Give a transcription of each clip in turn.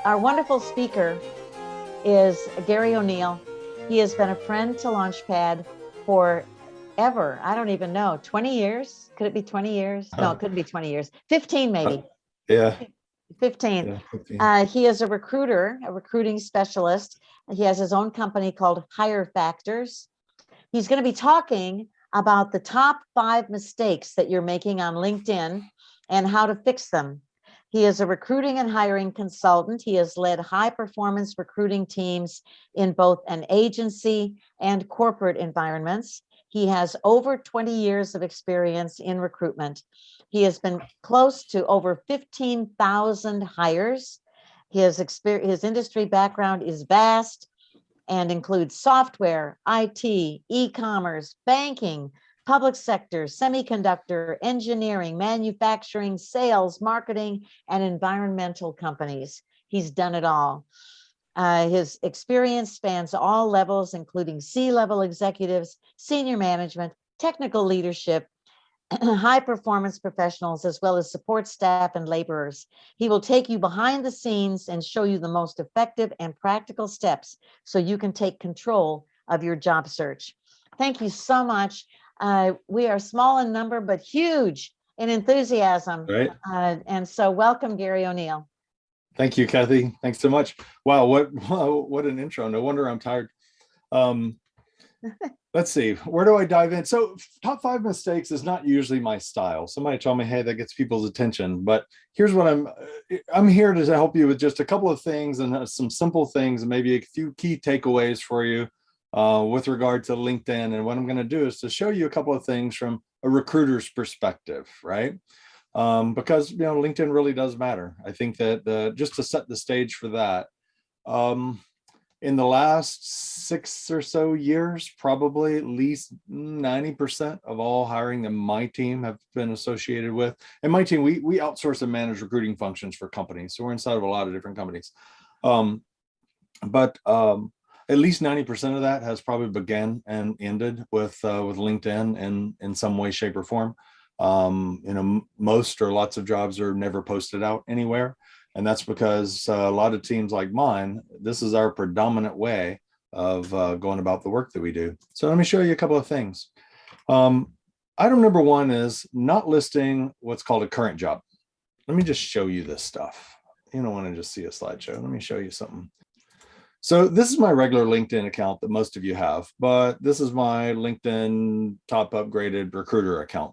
Our wonderful speaker is Gary O'Neill. He has been a friend to Launchpad forever. I don't even know, 20 years? Could it be 20 years? No, it couldn't be 20 years. 15 maybe. Yeah. 15. Yeah, 15. He is a recruiter, a recruiting specialist. He has his own company called Hire Factors. He's going to be talking about the top 5 mistakes that you're making on LinkedIn and how to fix them. He is a recruiting and hiring consultant. He has led high performance recruiting teams in both an agency and corporate environments. He has over 20 years of experience in recruitment. He has been close to over 15,000 hires. His industry background is vast and includes software, IT, e-commerce, banking, public sector, semiconductor, engineering, manufacturing, sales, marketing, and environmental companies. He's done it all. His experience spans all levels, including C-level executives, senior management, technical leadership, high performance professionals, as well as support staff and laborers. He will take you behind the scenes and show you the most effective and practical steps so you can take control of your job search. Thank you so much. We are small in number, but huge in enthusiasm. Right. And so welcome, Gary O'Neill. Thank you, Kathy. Thanks so much. Wow, what an intro. No wonder I'm tired. Let's see, where do I dive in? So top 5 mistakes is not usually my style. Somebody told me, hey, that gets people's attention, but here's what I'm here to help you with just a couple of things and some simple things and maybe a few key takeaways for you with regard to LinkedIn. And what I'm going to do is to show you a couple of things from a recruiter's perspective, right? Because, LinkedIn really does matter. I think that just to set the stage for that, in the last 6 or so years, probably at least 90% of all hiring that my team have been associated with. And my team, we outsource and manage recruiting functions for companies. So we're inside of a lot of different companies. But at least 90% of that has probably began and ended with LinkedIn in some way, shape, or form. Most or lots of jobs are never posted out anywhere. And that's because a lot of teams like mine, this is our predominant way of going about the work that we do. So let me show you a couple of things. Item number 1 is not listing what's called a current job. Let me just show you this stuff. You don't want to just see a slideshow. Let me show you something. So this is my regular LinkedIn account that most of you have, but this is my LinkedIn top upgraded recruiter account.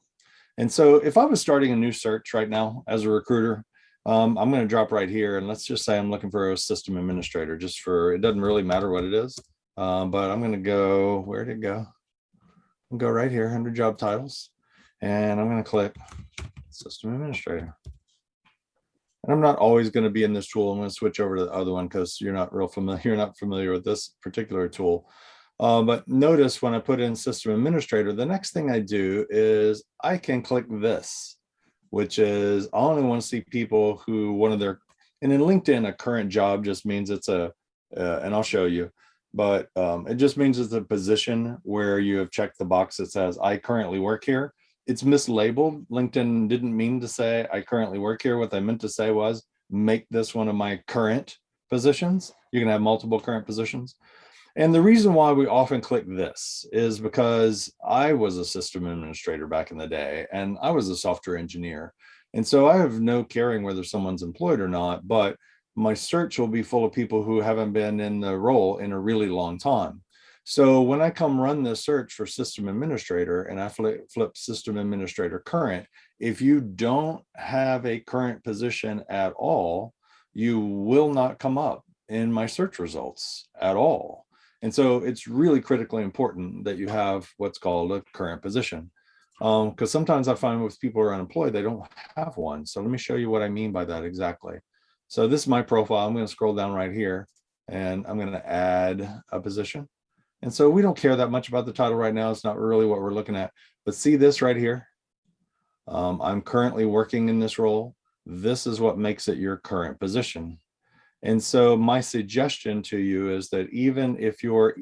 And so if I was starting a new search right now as a recruiter, I'm going to drop right here, and let's just say I'm looking for a system administrator. It doesn't really matter what it is, but I'm going to go, where'd it go? I'll go right here under job titles, and I'm going to click system administrator. And I'm not always going to be in this tool. I'm going to switch over to the other one because you're not familiar with this particular tool. But notice when I put in system administrator, the next thing I do is I can click this, which is I only want to see people who and in LinkedIn, a current job just means it's and I'll show you, but it just means it's a position where you have checked the box that says I currently work here. It's mislabeled. LinkedIn didn't mean to say I currently work here. What they meant to say was make this one of my current positions. You can have multiple current positions. And the reason why we often click this is because I was a system administrator back in the day, and I was a software engineer. And so I have no caring whether someone's employed or not, but my search will be full of people who haven't been in the role in a really long time. So when I come run this search for system administrator and I flip system administrator current, if you don't have a current position at all, you will not come up in my search results at all. And so it's really critically important that you have what's called a current position. Because sometimes I find with people who are unemployed, they don't have one. So let me show you what I mean by that exactly. So this is my profile. I'm going to scroll down right here, and I'm going to add a position. And so we don't care that much about the title right now. It's not really what we're looking at. But see this right here? I'm currently working in this role. This is what makes it your current position. And so my suggestion to you is that even if you're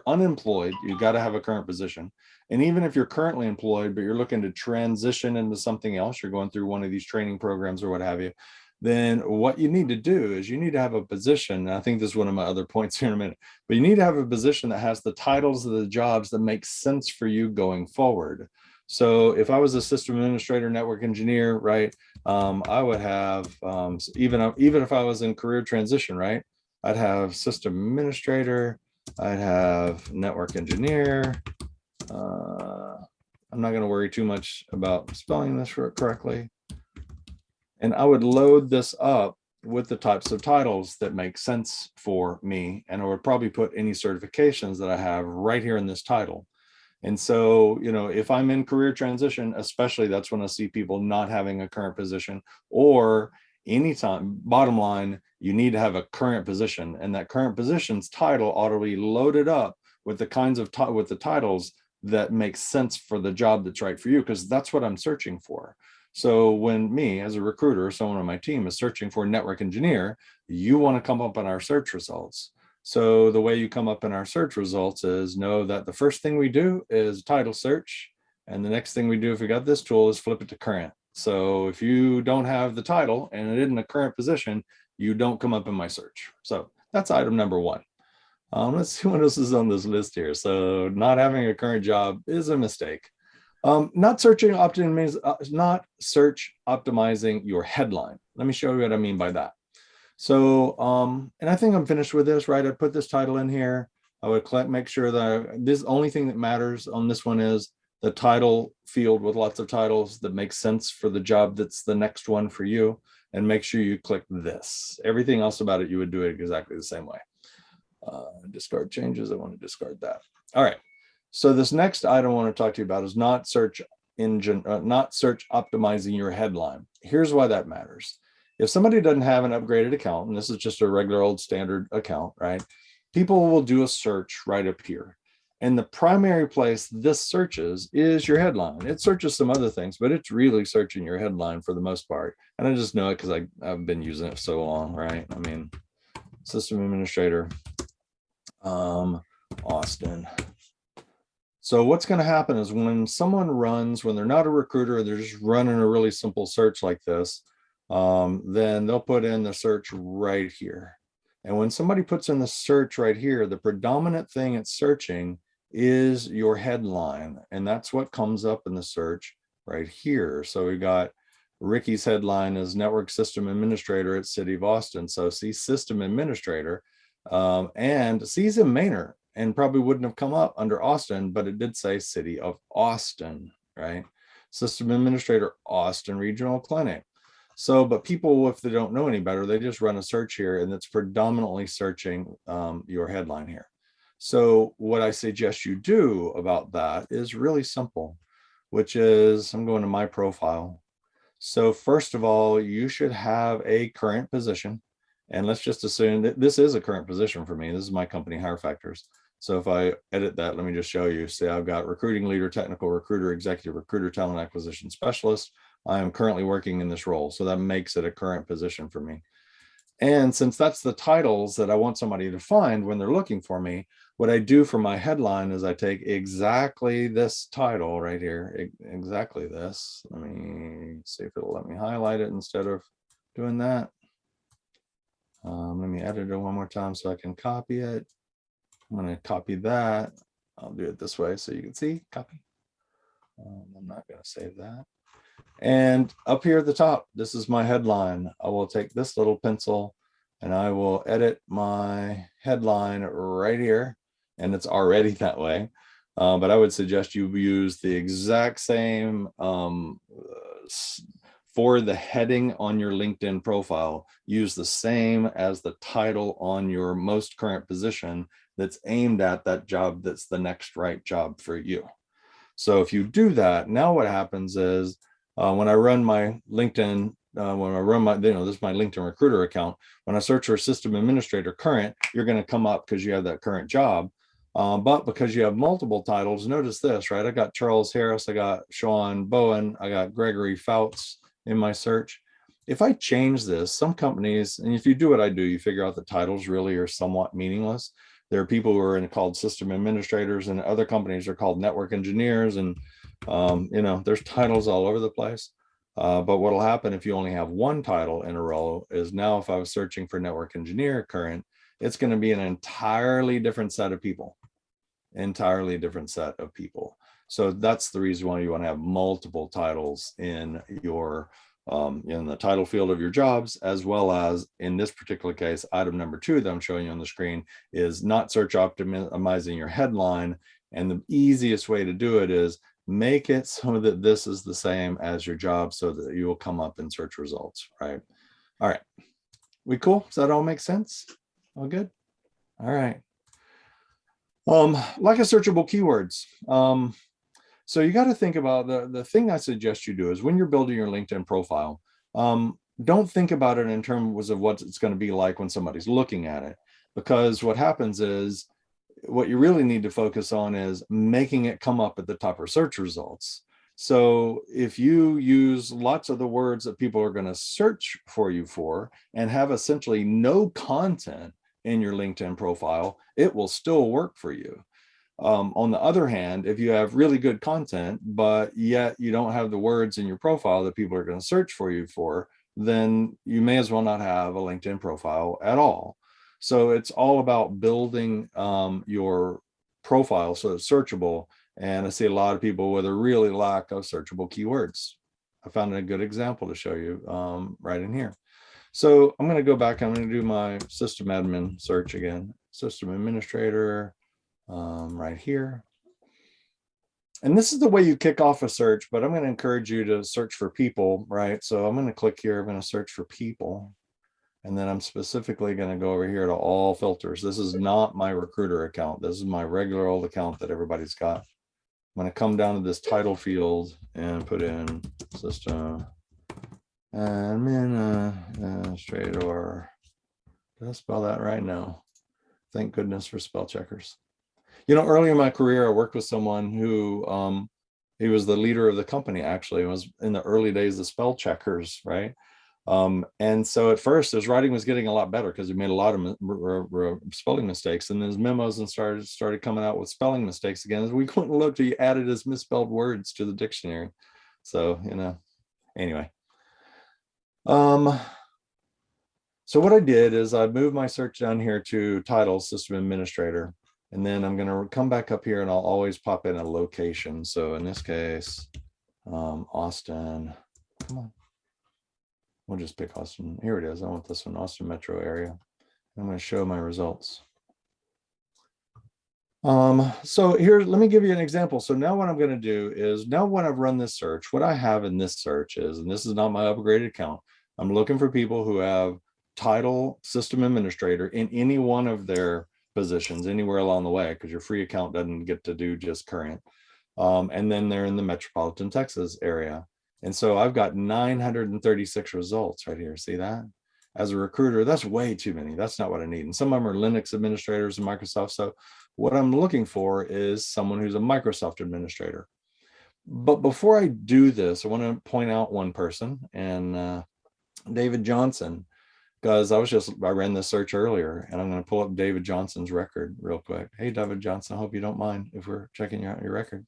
unemployed, you got to have a current position. And even if you're currently employed, but you're looking to transition into something else, you're going through one of these training programs or what have you, then what you need to do is you need to have a position. And I think this is one of my other points here in a minute, but you need to have a position that has the titles of the jobs that make sense for you going forward. So if I was a system administrator, network engineer, right, I would have, even if I was in career transition, right, I'd have system administrator, I'd have network engineer. I'm not going to worry too much about spelling this correctly. And I would load this up with the types of titles that make sense for me. And I would probably put any certifications that I have right here in this title. And so, you know, if I'm in career transition, especially, that's when I see people not having a current position, or anytime, bottom line, you need to have a current position, and that current position's title ought to be loaded up with the kinds of with the titles that make sense for the job that's right for you, because that's what I'm searching for. So when me as a recruiter, someone on my team is searching for a network engineer, you want to come up on our search results. So the way you come up in our search results is know that the first thing we do is title search. And the next thing we do, if we got this tool, is flip it to current. So if you don't have the title and it isn't a current position, you don't come up in my search. So that's item number one. Let's see what else is on this list here. So not having a current job is a mistake. Not search optimizing your headline. Let me show you what I mean by that. So, and I think I'm finished with this, right? I put this title in here. I would make sure that this only thing that matters on this one is the title field with lots of titles that make sense for the job that's the next one for you. And make sure you click this. Everything else about it, you would do it exactly the same way. Discard changes. I want to discard that. All right. So this next item I want to talk to you about is not search optimizing your headline. Here's why that matters. If somebody doesn't have an upgraded account, and this is just a regular old standard account, right? People will do a search right up here. And the primary place this searches is your headline. It searches some other things, but it's really searching your headline for the most part. And I just know it because I've been using it so long, right? I mean, system administrator, Austin. So what's going to happen is when someone runs, when they're not a recruiter, they're just running a really simple search like this, then they'll put in the search right here. And when somebody puts in the search right here, the predominant thing it's searching is your headline. And that's what comes up in the search right here. So we got Ricky's headline is Network System Administrator at City of Austin. So see System Administrator, and C's in Maynard, and probably wouldn't have come up under Austin, but it did say City of Austin, right? System Administrator, Austin Regional Clinic. So, but people, if they don't know any better, they just run a search here, and it's predominantly searching your headline here. So what I suggest you do about that is really simple, which is, I'm going to my profile. So first of all, you should have a current position. And let's just assume that this is a current position for me. This is my company, Hire Factors. So if I edit that, let me just show you. Say I've got recruiting leader, technical recruiter, executive recruiter, talent acquisition specialist. I am currently working in this role. So that makes it a current position for me. And since that's the titles that I want somebody to find when they're looking for me, what I do for my headline is I take exactly this title right here, exactly this. Let me see if it'll let me highlight it instead of doing that. Let me edit it one more time so I can copy it. I'm going to copy that. I'll do it this way so you can see, copy. I'm not going to save that. And up here at the top, this is my headline. I will take this little pencil and I will edit my headline right here. And it's already that way. But I would suggest you use the exact same for the heading on your LinkedIn profile. Use the same as the title on your most current position that's aimed at that job that's the next right job for you. So if you do that, now what happens is when I run my LinkedIn, when I run my, this is my LinkedIn recruiter account, when I search for system administrator current, you're going to come up because you have that current job. But because you have multiple titles, notice this, right? I got Charles Harris, I got Sean Bowen, I got Gregory Fouts in my search. If I change this, some companies, and if you do what I do, you figure out the titles really are somewhat meaningless. There are people who are called system administrators, and other companies are called network engineers, and there's titles all over the place. But what'll happen if you only have one title in a row is now if I was searching for network engineer current, it's going to be an entirely different set of people, entirely different set of people. So that's the reason why you want to have multiple titles in your in the title field of your jobs, as well as in this particular case, item number 2 that I'm showing you on the screen is not search optimizing your headline. And the easiest way to do it is make it so that this is the same as your job so that you will come up in search results, right? All right. We cool? Does that all make sense? All good? All right. Like a searchable keywords. So you got to think about the thing I suggest you do is when you're building your LinkedIn profile, don't think about it in terms of what it's going to be like when somebody's looking at it, because what happens is what you really need to focus on is making it come up at the top of search results. So if you use lots of the words that people are going to search for you for and have essentially no content in your LinkedIn profile, it will still work for you. On the other hand, if you have really good content, but yet you don't have the words in your profile that people are going to search for you for, then you may as well not have a LinkedIn profile at all. So it's all about building your profile so it's searchable. And I see a lot of people with a really lack of searchable keywords. I found a good example to show you right in here. So I'm going to go back. I'm going to do my system admin search again, system administrator. Right here. And this is the way you kick off a search, but I'm going to encourage you to search for people, right? So I'm going to click here. I'm going to search for people. And then I'm specifically going to go over here to all filters. This is not my recruiter account. This is my regular old account that everybody's got. I'm going to come down to this title field and put in system admin administrator. Did I spell that right? No. Thank goodness for spell checkers. You know, early in my career, I worked with someone who he was the leader of the company, actually. It was in the early days of spell checkers, right? And so at first his writing was getting a lot better because he made a lot of spelling mistakes, and his memos and started coming out with spelling mistakes again. As we couldn't look, he added his misspelled words to the dictionary. So, you know, anyway. So what I did is I moved my search down here to title system administrator. And then I'm going to come back up here and I'll always pop in a location. So in this case, Austin, come on. We'll just pick Austin. Here it is. I want this one, Austin metro area. I'm going to show my results. So here, let me give you an example. So now what I'm going to do is now when I've run this search, what I have in this search is, and this is not my upgraded account, I'm looking for people who have title system administrator in any one of their positions anywhere along the way, because your free account doesn't get to do just current. And then they're in the metropolitan Texas area. And so I've got 936 results right here. See that? As a recruiter, that's way too many. That's not what I need. And some of them are Linux administrators and Microsoft. So what I'm looking for is someone who's a Microsoft administrator. But before I do this, I want to point out one person, and David Johnson, because I ran this search earlier, and I'm going to pull up David Johnson's record real quick. Hey, David Johnson, I hope you don't mind if we're checking out your record.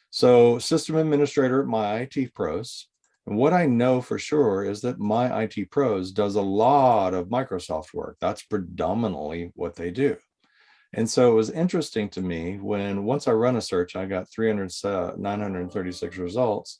So system administrator at My IT Pros. And what I know for sure is that My IT Pros does a lot of Microsoft work. That's predominantly what they do. And so it was interesting to me when once I run a search, I got 936 results.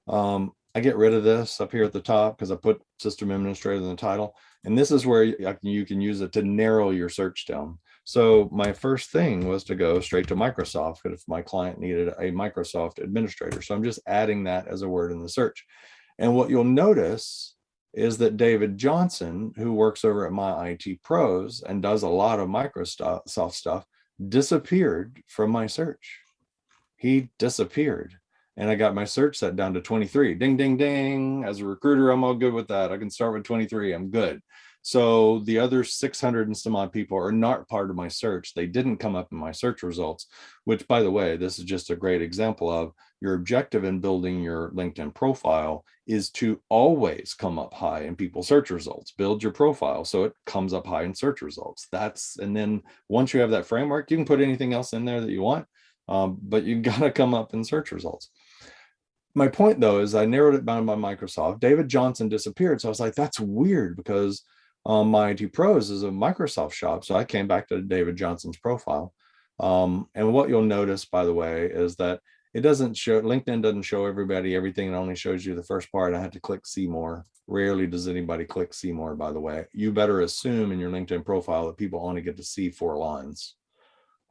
I get rid of this up here at the top because I put system administrator in the title. And this is where you can use it to narrow your search down. So my first thing was to go straight to Microsoft if my client needed a Microsoft administrator. So I'm just adding that as a word in the search. And what you'll notice is that David Johnson, who works over at My IT Pros and does a lot of Microsoft stuff, disappeared from my search. He disappeared. And I got my search set down to 23. Ding, ding, ding. As a recruiter, I'm all good with that. I can start with 23. I'm good. So the other 600 and some odd people are not part of my search. They didn't come up in my search results, which, by the way, this is just a great example of your objective in building your LinkedIn profile is to always come up high in people's search results. Build your profile so it comes up high in search results. And then once you have that framework, you can put anything else in there that you want, but you got to come up in search results. My point though is I narrowed it down by Microsoft. David Johnson disappeared. So I was like, that's weird because my IT Pros is a Microsoft shop. So I came back to David Johnson's profile. And what you'll notice, by the way, is that it doesn't show, LinkedIn doesn't show everybody everything. It only shows you the first part. I had to click see more. Rarely does anybody click see more, by the way. You better assume in your LinkedIn profile that people only get to see 4 lines.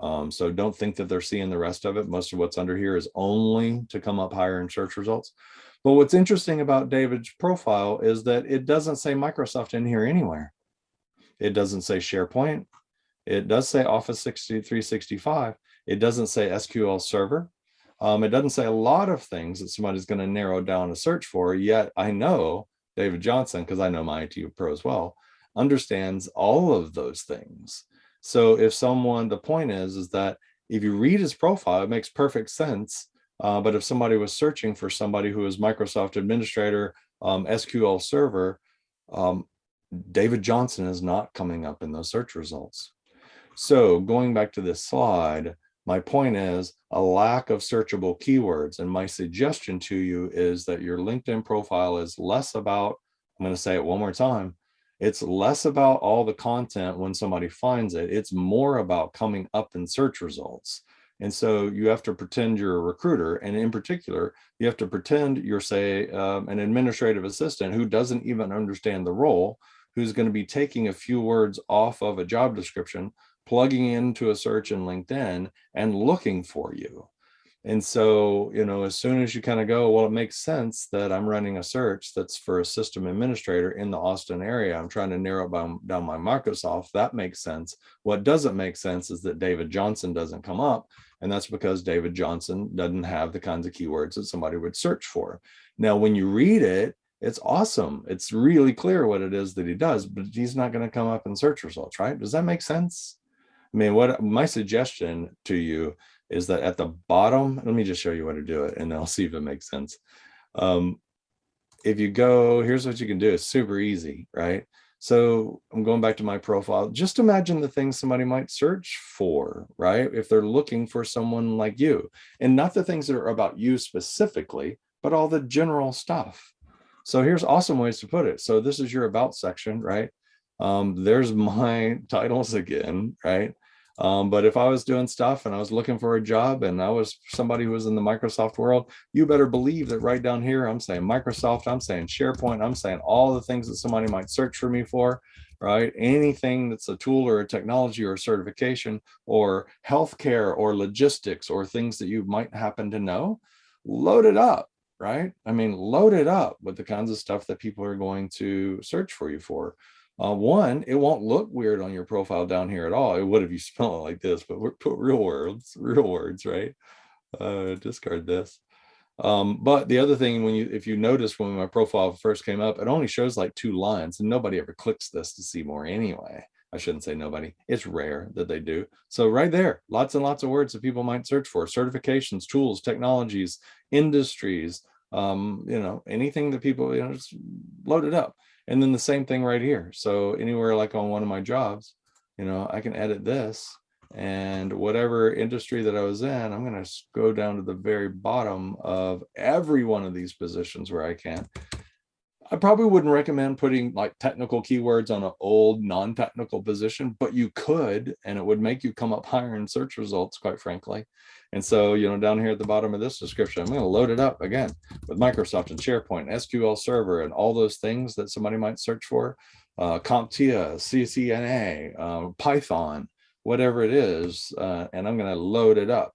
So don't think that they're seeing the rest of it. Most of what's under here is only to come up higher in search results. But what's interesting about David's profile is that it doesn't say Microsoft in here anywhere. It doesn't say SharePoint. It does say Office 365. It doesn't say SQL Server. It doesn't say a lot of things that somebody's going to narrow down a search for. Yet I know David Johnson, because I know my IT Pro as well, understands all of those things. So if someone, the point is that if you read his profile, it makes perfect sense. But if somebody was searching for somebody who is Microsoft Administrator, SQL Server, David Johnson is not coming up in those search results. So going back to this slide, my point is a lack of searchable keywords. And my suggestion to you is that your LinkedIn profile is less about, I'm going to say it one more time, it's less about all the content when somebody finds it. It's more about coming up in search results. And so you have to pretend you're a recruiter. And in particular, you have to pretend you're, say, an administrative assistant who doesn't even understand the role, who's going to be taking a few words off of a job description, plugging into a search in LinkedIn and looking for you. And so, as soon as you kind of go, well, it makes sense that I'm running a search that's for a system administrator in the Austin area. I'm trying to narrow down my Microsoft. That makes sense. What doesn't make sense is that David Johnson doesn't come up. And that's because David Johnson doesn't have the kinds of keywords that somebody would search for. Now, when you read it, it's awesome. It's really clear what it is that he does, but he's not going to come up in search results, right? Does that make sense? I mean, what my suggestion to you is that at the bottom, let me just show you how to do it and then I'll see if it makes sense. If you go, here's what you can do. It's super easy, right? So I'm going back to my profile. Just imagine the things somebody might search for, right? If they're looking for someone like you, and not the things that are about you specifically, but all the general stuff. So here's awesome ways to put it. So this is your about section, right? There's my titles again, right? But if I was doing stuff and I was looking for a job and I was somebody who was in the Microsoft world, you better believe that right down here, I'm saying Microsoft, I'm saying SharePoint, I'm saying all the things that somebody might search for me for, right? Anything that's a tool or a technology or a certification or healthcare or logistics or things that you might happen to know, load it up, right? I mean, load it up with the kinds of stuff that people are going to search for you for. One, it won't look weird on your profile down here at all. It would if you spell it like this, but we're put real words, right? Discard this. But the other thing, if you notice when my profile first came up, it only shows like 2 lines and nobody ever clicks this to see more anyway. I shouldn't say nobody. It's rare that they do. So right there, lots and lots of words that people might search for: certifications, tools, technologies, industries, anything that people, just load it up. And then the same thing right here. So anywhere like on one of my jobs, I can edit this, and whatever industry that I was in, I'm going to go down to the very bottom of every one of these positions where I can. I probably wouldn't recommend putting like technical keywords on an old non-technical position, but you could, and it would make you come up higher in search results, quite frankly. And so, down here at the bottom of this description, I'm going to load it up again with Microsoft and SharePoint, SQL Server, and all those things that somebody might search for, CompTIA, CCNA, Python, whatever it is, and I'm going to load it up.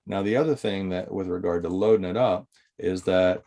Now, the other thing that with regard to loading it up is that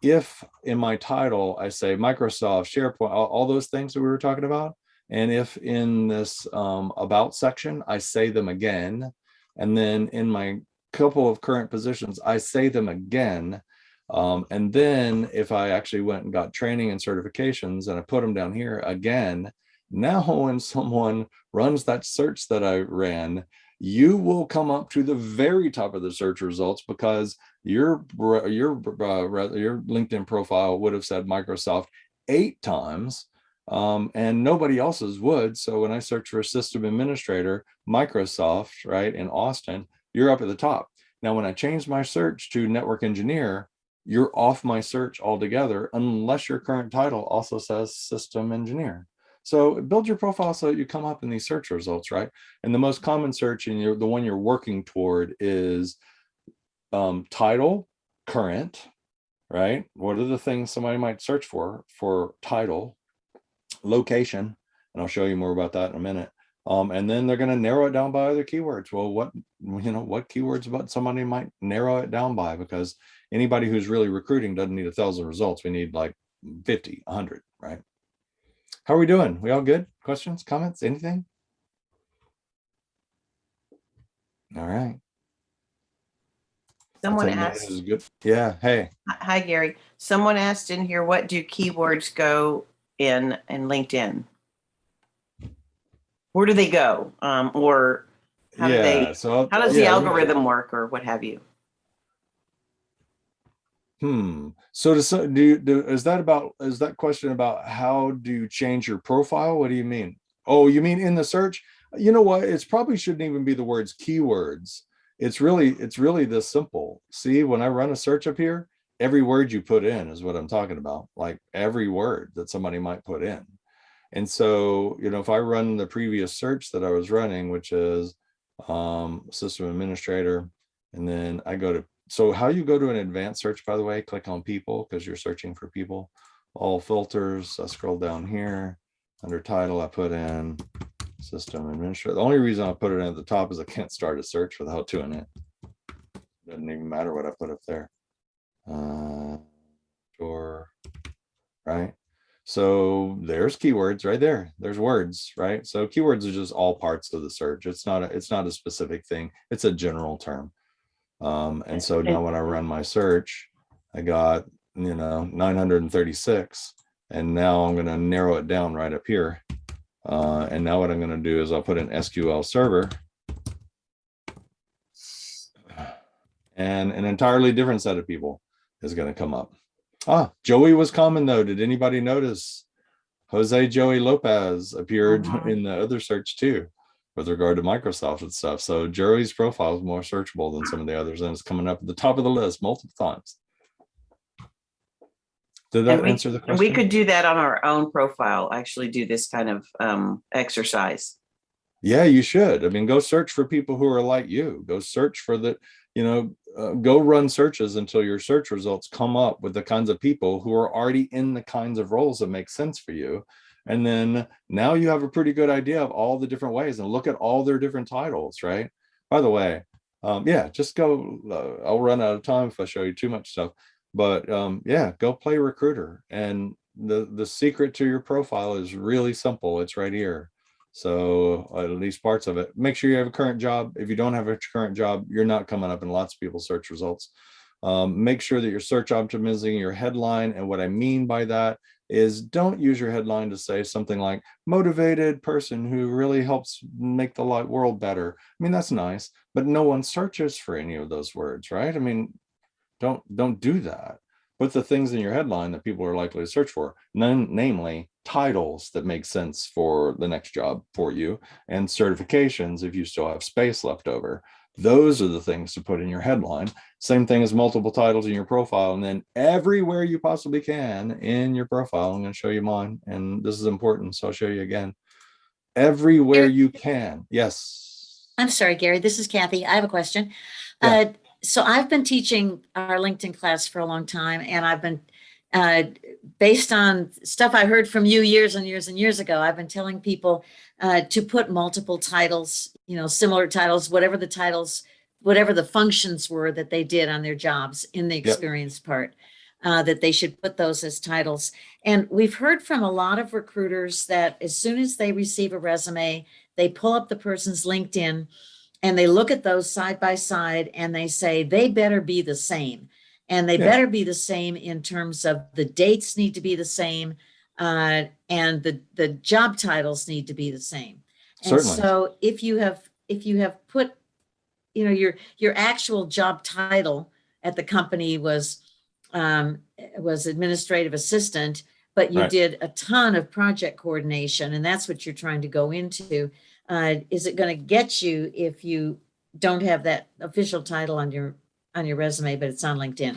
if in my title I say Microsoft, SharePoint, all those things that we were talking about, and if in this about section I say them again, and then in my couple of current positions I say them again, and then if I actually went and got training and certifications and I put them down here again, now when someone runs that search that I ran, you will come up to the very top of the search results because your LinkedIn profile would have said Microsoft 8 times, and nobody else's would. So when I search for a system administrator, Microsoft, right, in Austin, you're up at the top. Now, when I change my search to network engineer, you're off my search altogether unless your current title also says system engineer. So build your profile so that you come up in these search results, right? And the most common search, and the one you're working toward, is title, current, right? What are the things somebody might search for title, location, and I'll show you more about that in a minute. And then they're going to narrow it down by other keywords. Well, what keywords about somebody might narrow it down by, because anybody who's really recruiting doesn't need 1,000 results. We need like 50, 100, right? How are we doing? We all good? Questions, comments, anything? All right. Someone 10 minutes asked, is good. Yeah. Hey. hi, Gary. Someone asked in here, what do keywords go in LinkedIn? Where do they go? Or how do they, So how does the algorithm work, or what have you? So is that question about how do you change your profile? What do you mean? Oh, you mean in the search? You know what? It's probably shouldn't even be the words keywords. It's really this simple. See, when I run a search up here, every word you put in is what I'm talking about. Like every word that somebody might put in. And so, if I run the previous search that I was running, which is system administrator, and then I go to, so how you go to an advanced search, by the way, click on people, because you're searching for people. All filters, I scroll down here. Under title, I put in system administrator. The only reason I put it at the top is I can't start a search without doing it. Doesn't even matter what I put up there. Or, right? So there's keywords right there. There's words, right? So keywords are just all parts of the search. It's not a specific thing. It's a general term. And so now when I run my search, I got, 936, and now I'm going to narrow it down right up here. And now what I'm going to do is I'll put an SQL server, and an entirely different set of people is going to come up. Joey was common though. Did anybody notice Jose Joey Lopez appeared in the other search too, with regard to Microsoft and stuff? So Joey's profile is more searchable than some of the others, and it's coming up at the top of the list multiple times. Did that answer the question? And we could do that on our own profile, actually do this kind of exercise. Yeah, you should. I mean, go search for people who are like you. Go search for the, go run searches until your search results come up with the kinds of people who are already in the kinds of roles that make sense for you. And then now you have a pretty good idea of all the different ways, and look at all their different titles, right? By the way, just go, I'll run out of time if I show you too much stuff, but go play recruiter. And the secret to your profile is really simple. It's right here. So at least parts of it. Make sure you have a current job. If you don't have a current job, you're not coming up in lots of people's search results. Make sure that you're search optimizing your headline. And what I mean by that is, don't use your headline to say something like motivated person who really helps make the world better. I mean, that's nice, but no one searches for any of those words, right? I mean, don't do that. Put the things in your headline that people are likely to search for, namely titles that make sense for the next job for you, and certifications if you still have space left over. Those are the things to put in your headline. Same thing as multiple titles in your profile, and then everywhere you possibly can in your profile. I'm going to show you mine, and this is important, so I'll show you again. Everywhere you can. Yes. I'm sorry, Gary. This is Kathy. I have a question. Yeah. So I've been teaching our LinkedIn class for a long time, and I've been, based on stuff I heard from you years and years and years ago, I've been telling people to put multiple titles, similar titles, whatever the functions were that they did on their jobs in the experience part, that they should put those as titles. And we've heard from a lot of recruiters that as soon as they receive a resume, they pull up the person's LinkedIn and they look at those side by side and they say they better be the same. And they better be the same in terms of the dates need to be the same, and the job titles need to be the same. And Certainly. so if you have put, your actual job title at the company was administrative assistant, but you did a ton of project coordination, and that's what you're trying to go into. Is it going to get you if you don't have that official title on your resume, but it's on LinkedIn?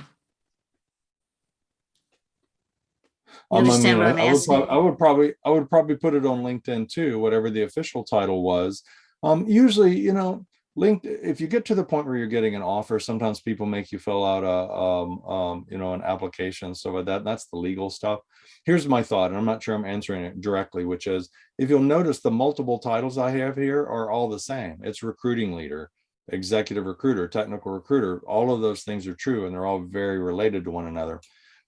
You understand what I'm asking? I would probably put it on LinkedIn too, whatever the official title was. Usually, if you get to the point where you're getting an offer, sometimes people make you fill out an application, stuff like that. That's the legal stuff. Here's my thought, and I'm not sure I'm answering it directly, which is, if you'll notice, the multiple titles I have here are all the same. It's recruiting leader, executive recruiter, technical recruiter. All of those things are true, and they're all very related to one another.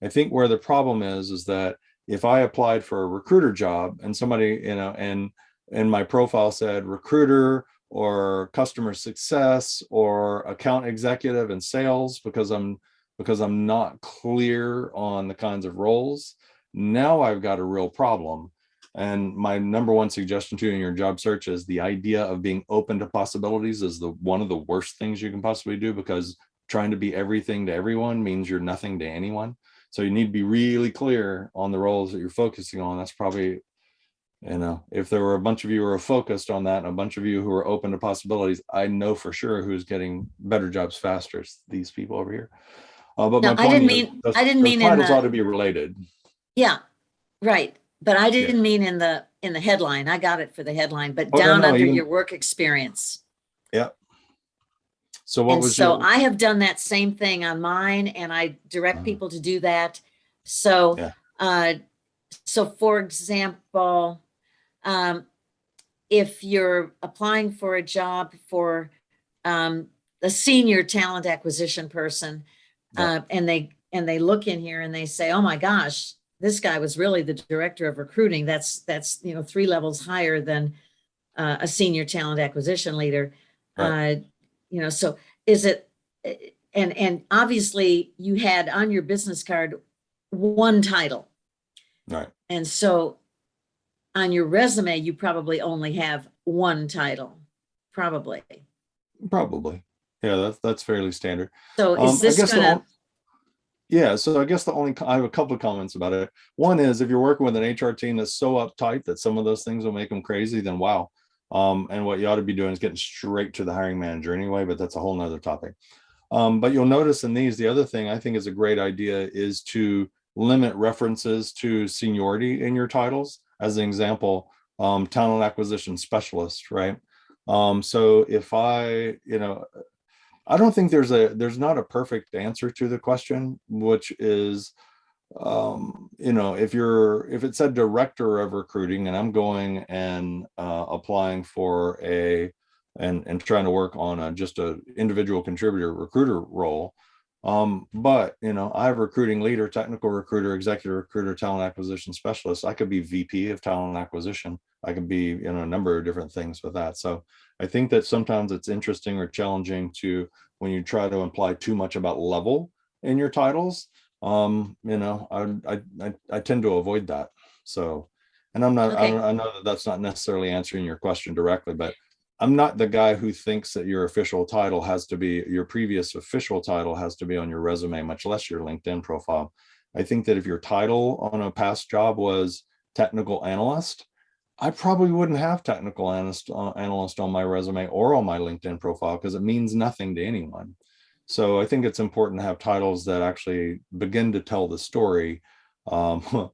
I think where the problem is that if I applied for a recruiter job and somebody, and my profile said recruiter or customer success or account executive and sales, because I'm not clear on the kinds of roles, now I've got a real problem. And my number one suggestion to you in your job search is the idea of being open to possibilities is one of the worst things you can possibly do, because trying to be everything to everyone means you're nothing to anyone. So you need to be really clear on the roles that you're focusing on. That's probably, if there were a bunch of you who are focused on that and a bunch of you who are open to possibilities, I know for sure who's getting better jobs faster. It's these people over here. But No, my point is, I didn't those mean in titles ought the, to be related. yeah, right. But I Yeah. didn't mean in the headline. I got it for the headline, but Oh, no, down no, under even- your work experience. Yeah. So what And was so your? I have done that same thing on mine, and I direct people to do that. So, Yeah. So for example, if you're applying for a job for a senior talent acquisition person, Yeah. and they look in here and they say, "Oh my gosh, this guy was really the director of recruiting." That's 3 levels higher than a senior talent acquisition leader. Right. So is it? And obviously you had on your business card one title, Right. and so on your resume you probably only have one title, probably. Yeah, that's fairly standard. So is I this guess gonna? Yeah, so I guess I have a couple of comments about it. One is, if you're working with an HR team that's so uptight that some of those things will make them crazy, then wow. And what you ought to be doing is getting straight to the hiring manager anyway, but that's a whole nother topic. But you'll notice in these, the other thing I think is a great idea is to limit references to seniority in your titles. As an example, talent acquisition specialist, right? So if I don't think there's not a perfect answer to the question, which is, if it said director of recruiting and I'm going and applying for and trying to work on just a individual contributor recruiter role, but I have recruiting leader, technical recruiter, executive recruiter, talent acquisition specialist. I could be VP of talent acquisition. I could be a number of different things with that. So I think that sometimes it's interesting or challenging when you try to imply too much about level in your titles. I tend to avoid that. So, and I'm not, Okay. I know that that's not necessarily answering your question directly, but I'm not the guy who thinks that your previous official title has to be on your resume, much less your LinkedIn profile. I think that if your title on a past job was technical analyst, I probably wouldn't have technical analyst on my resume or on my LinkedIn profile, because it means nothing to anyone. So I think it's important to have titles that actually begin to tell the story. So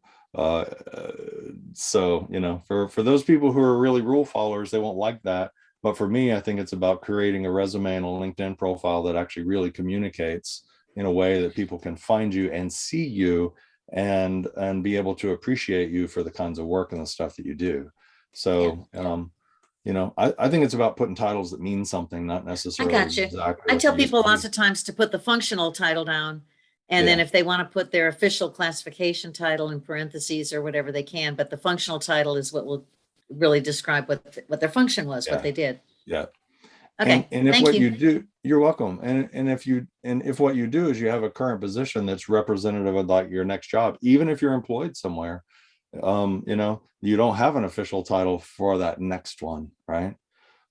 for those people who are really rule followers, they won't like that. But for me, I think it's about creating a resume and a LinkedIn profile that actually really communicates in a way that people can find you and see you and be able to appreciate you for the kinds of work and the stuff that you do. So, I think it's about putting titles that mean something, not I necessarily got you. exactly I what tell they used people to lots be. of times to put the functional title down. And then Yeah. if they want to put their official classification title in parentheses or whatever they can, but the functional title is what will really describe what their function was, what Yeah. they did. Yeah. Okay, And if thank what you. you do, you're welcome. And if what you do is you have a current position that's representative of like your next job, even if you're employed somewhere, you don't have an official title for that next one, right?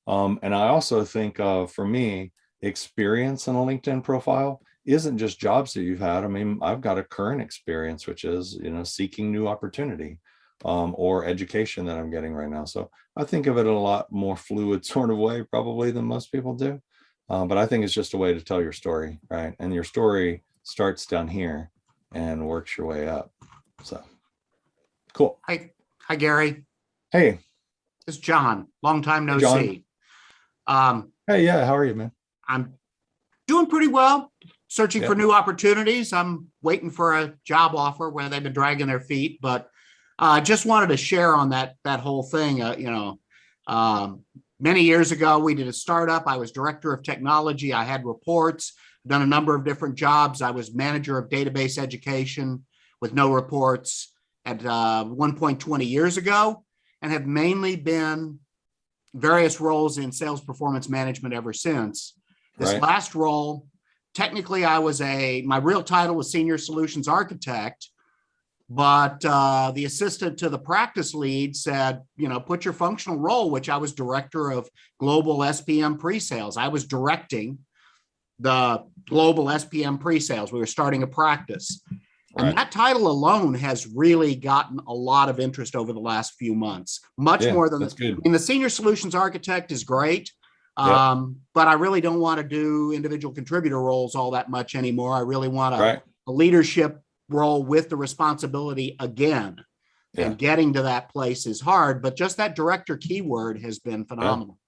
And I also think, for me, experience in a LinkedIn profile isn't just jobs that you've had. I mean, I've got a current experience, which is, seeking new opportunity, or education that I'm getting right now. So I think of it in a lot more fluid sort of way, probably, than most people do. But I think it's just a way to tell your story, right? And your story starts down here and works your way up. So. Cool. Hi, Gary. Hey, It's John. Long time no John. see. Um, hey, yeah. How are you, man? I'm doing pretty well. Searching Yep. for new opportunities. I'm waiting for a job offer where they've been dragging their feet, but just wanted to share on that whole thing. Many years ago, we did a startup. I was director of technology. I had reports, done a number of different jobs. I was manager of database education with no reports at one point 20 years ago, and have mainly been various roles in sales performance management ever since. This Right. last role, technically my real title was senior solutions architect, but the assistant to the practice lead said, put your functional role, which I was director of global SPM pre-sales. I was directing the global SPM pre-sales. We were starting a practice. Right. And that title alone has really gotten a lot of interest over the last few months, much Yeah, more than that's good. the senior solutions architect is great. Yep. But I really don't want to do individual contributor roles all that much anymore. I really want Right. a leadership role with the responsibility again. Yeah. And getting to that place is hard, but just that director keyword has been phenomenal.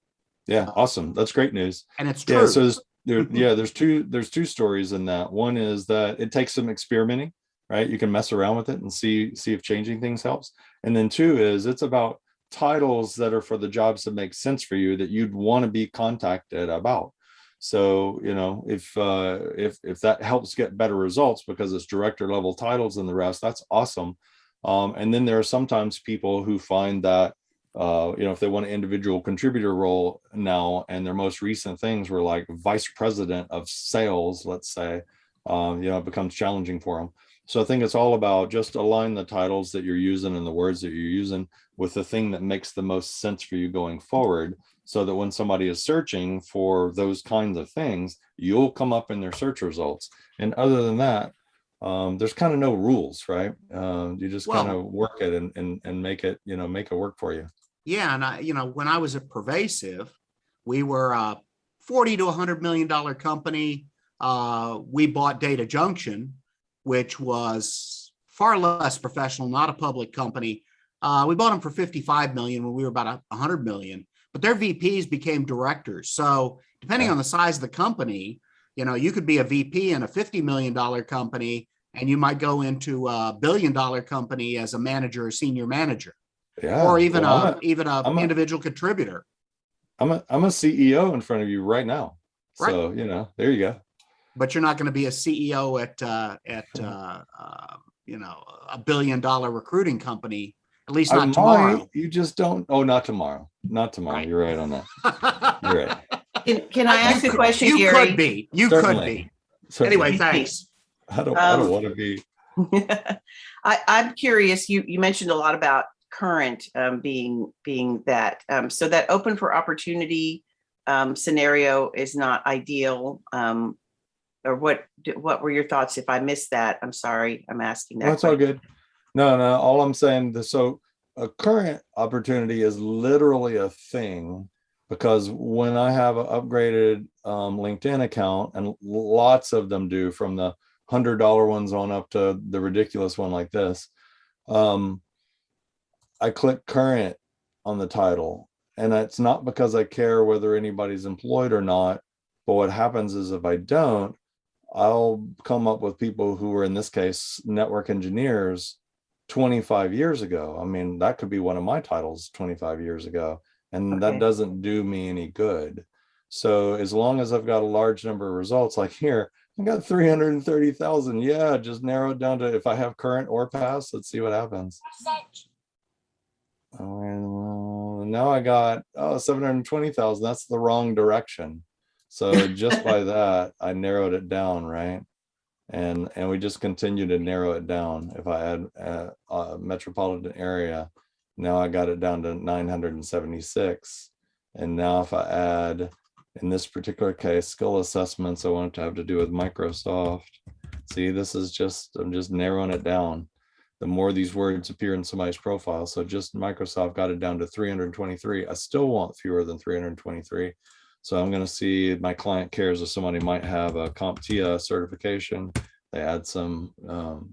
Yeah. Awesome. That's great news. And it's true. Yeah. So there's two stories in that. One is that it takes some experimenting, right? You can mess around with it and see if changing things helps. And then two is it's about titles that are for the jobs that make sense for you that you'd want to be contacted about. So, if that helps get better results because it's director level titles and the rest, that's awesome. And then there are sometimes people who find that, if they want an individual contributor role now, and their most recent things were like vice president of sales, let's say, it becomes challenging for them. So I think it's all about just align the titles that you're using and the words that you're using with the thing that makes the most sense for you going forward, so that when somebody is searching for those kinds of things, you'll come up in their search results. And other than that, there's kind of no rules, right? You just kind of work it and make it, make it work for you. Yeah. And when I was at Pervasive, we were a $40 to $100 million company. We bought Data Junction, which was far less professional, not a public company. We bought them for 55 million when we were about 100 million, but their VPs became directors. So depending on the size of the company, you could be a VP in a $50 million company, and you might go into a $1 billion company as a manager or senior manager, or even an individual contributor. I'm a CEO in front of you right now. Right. So, there you go. But you're not going to be a CEO at a $1 billion recruiting company, at least not tomorrow. You just don't. Oh, not tomorrow. Not tomorrow. Right. You're right on that. You're right. Can I ask a question, You Gary? could be. You Certainly. could be. Certainly. Anyway, thanks. I don't want to be. I'm curious. You mentioned a lot about current being that. So that open for opportunity scenario is not ideal. Or what were your thoughts? If I missed that, I'm sorry. I'm asking that. That's all good. No. All I'm saying, so a current opportunity is literally a thing, because when I have an upgraded LinkedIn account, and lots of them do, from the $100 ones on up to the ridiculous one like this, I click current on the title, and it's not because I care whether anybody's employed or not. But what happens is, if I don't, I'll come up with people who were, in this case, network engineers 25 years ago. I mean, that could be one of my titles 25 years ago, and that doesn't do me any good. So as long as I've got a large number of results, like here, I got 330,000. Yeah, just narrow it down to, if I have current or past, let's see what happens. Now I got 720,000. That's the wrong direction. So just by that, I narrowed it down, right? And we just continue to narrow it down. If I add a metropolitan area, now I got it down to 976. And now if I add, in this particular case, skill assessments, I want it to have to do with Microsoft. See, this is I'm just narrowing it down. The more these words appear in somebody's profile. So just Microsoft got it down to 323. I still want fewer than 323. So I'm going to see, my client cares if somebody might have a CompTIA certification. they add some,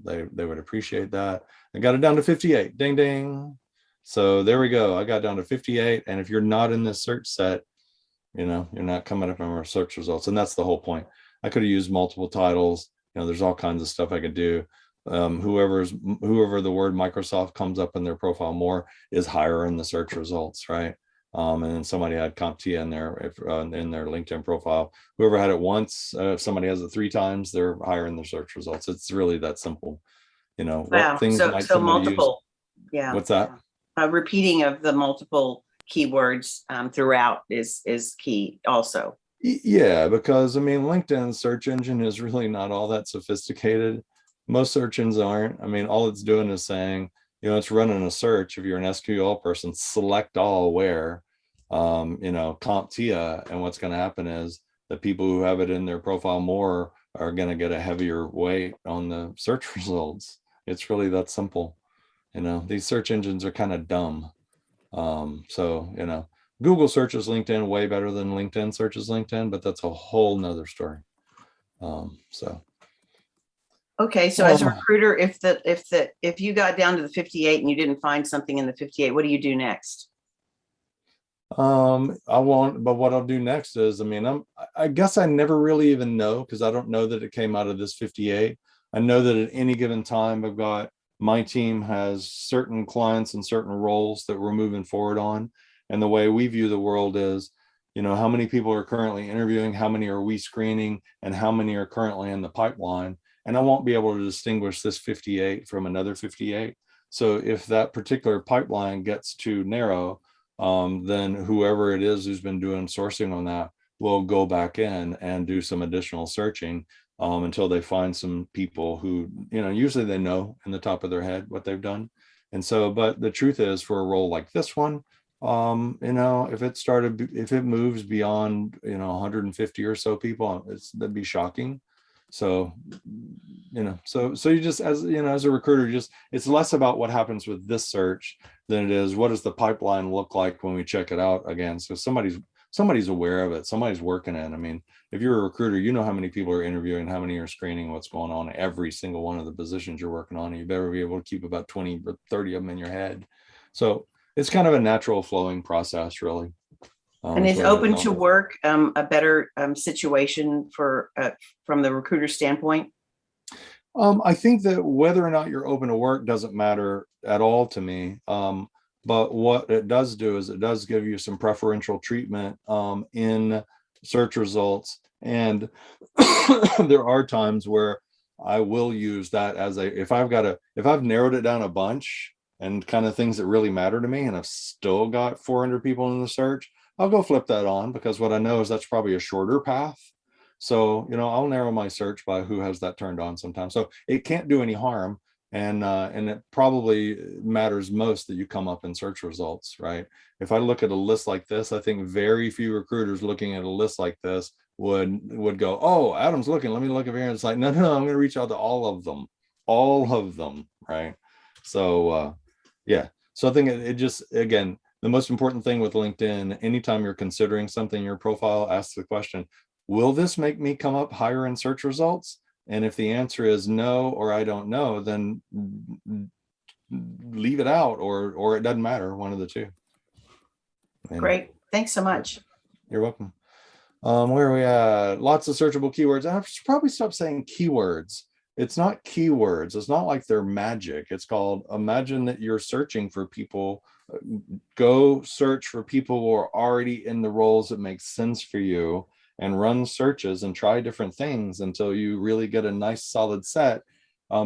they would appreciate that. I got it down to 58. Ding, ding. So there we go. I got down to 58. And if you're not in this search set, you know, you're not coming up in our search results. And that's the whole point. I could have used multiple titles. You know, there's all kinds of stuff I could do. Whoever the word Microsoft comes up in their profile more is higher in the search results, right? And then somebody had CompTIA in there, in their LinkedIn profile. Whoever had it once, if somebody has it 3 times, they're higher in the search results. It's really that simple. You know, Wow. what things So might somebody multiple, yeah. use? What's that? Repeating of the multiple keywords throughout is key also. Yeah, because I mean, LinkedIn search engine is really not all that sophisticated. Most search engines aren't. I mean, all it's doing is saying, you know, it's running a search. If you're an SQL person, select all where, you know, CompTIA, and what's going to happen is the people who have it in their profile more are going to get a heavier weight on the search results. It's really that simple. You know, these search engines are kind of dumb. So, you know, Google searches LinkedIn way better than LinkedIn searches LinkedIn, but that's a whole nother story. So. Okay, so as a recruiter, if you got down to the 58 and you didn't find something in the 58, what do you do next? I won't, but what I'll do next is, I mean, I guess I never really even know, because I don't know that it came out of this 58. I know that at any given time, I've got, my team has certain clients and certain roles that we're moving forward on. And the way we view the world is, you know, how many people are currently interviewing, how many are we screening, and how many are currently in the pipeline. And I won't be able to distinguish this 58 from another 58. So if that particular pipeline gets too narrow, then whoever it is who's been doing sourcing on that will go back in and do some additional searching until they find some people who, you know, usually they know in the top of their head what they've done. And so, but the truth is, for a role like this one, you know, if it moves beyond, you know, 150 or so people, that'd be shocking. So, you know, so you just, as you know, as a recruiter, it's less about what happens with this search than it is what does the pipeline look like when we check it out again. So somebody's aware of it, somebody's working it. I mean, if you're a recruiter, you know how many people are interviewing, how many are screening, what's going on every single one of the positions you're working on. And you better be able to keep about 20 or 30 of them in your head. So it's kind of a natural flowing process, really. And is open to work a better situation for from the recruiter standpoint? I think that whether or not you're open to work doesn't matter at all to me. But what it does do is it does give you some preferential treatment in search results. And there are times where I will use that as if I've narrowed it down a bunch and kind of things that really matter to me, and I've still got 400 people in the search, I'll go flip that on, because what I know is that's probably a shorter path. So, you know, I'll narrow my search by who has that turned on sometimes. So it can't do any harm. And it probably matters most that you come up in search results, right? If I look at a list like this, I think very few recruiters looking at a list like this would go, oh, Adam's looking, let me look over here. And it's like, no, I'm going to reach out to all of them, right? So, yeah. So I think it just, again, the most important thing with LinkedIn, anytime you're considering something in your profile, ask the question, will this make me come up higher in search results? And if the answer is no, or I don't know, then leave it out, or it doesn't matter, one of the two. And great. Thanks so much. You're welcome. Where are we at? Lots of searchable keywords. I should probably stop saying keywords. It's not keywords. It's not like they're magic. It's called, imagine that you're searching for people. Go search for people who are already in the roles that make sense for you, and run searches and try different things until you really get a nice solid set.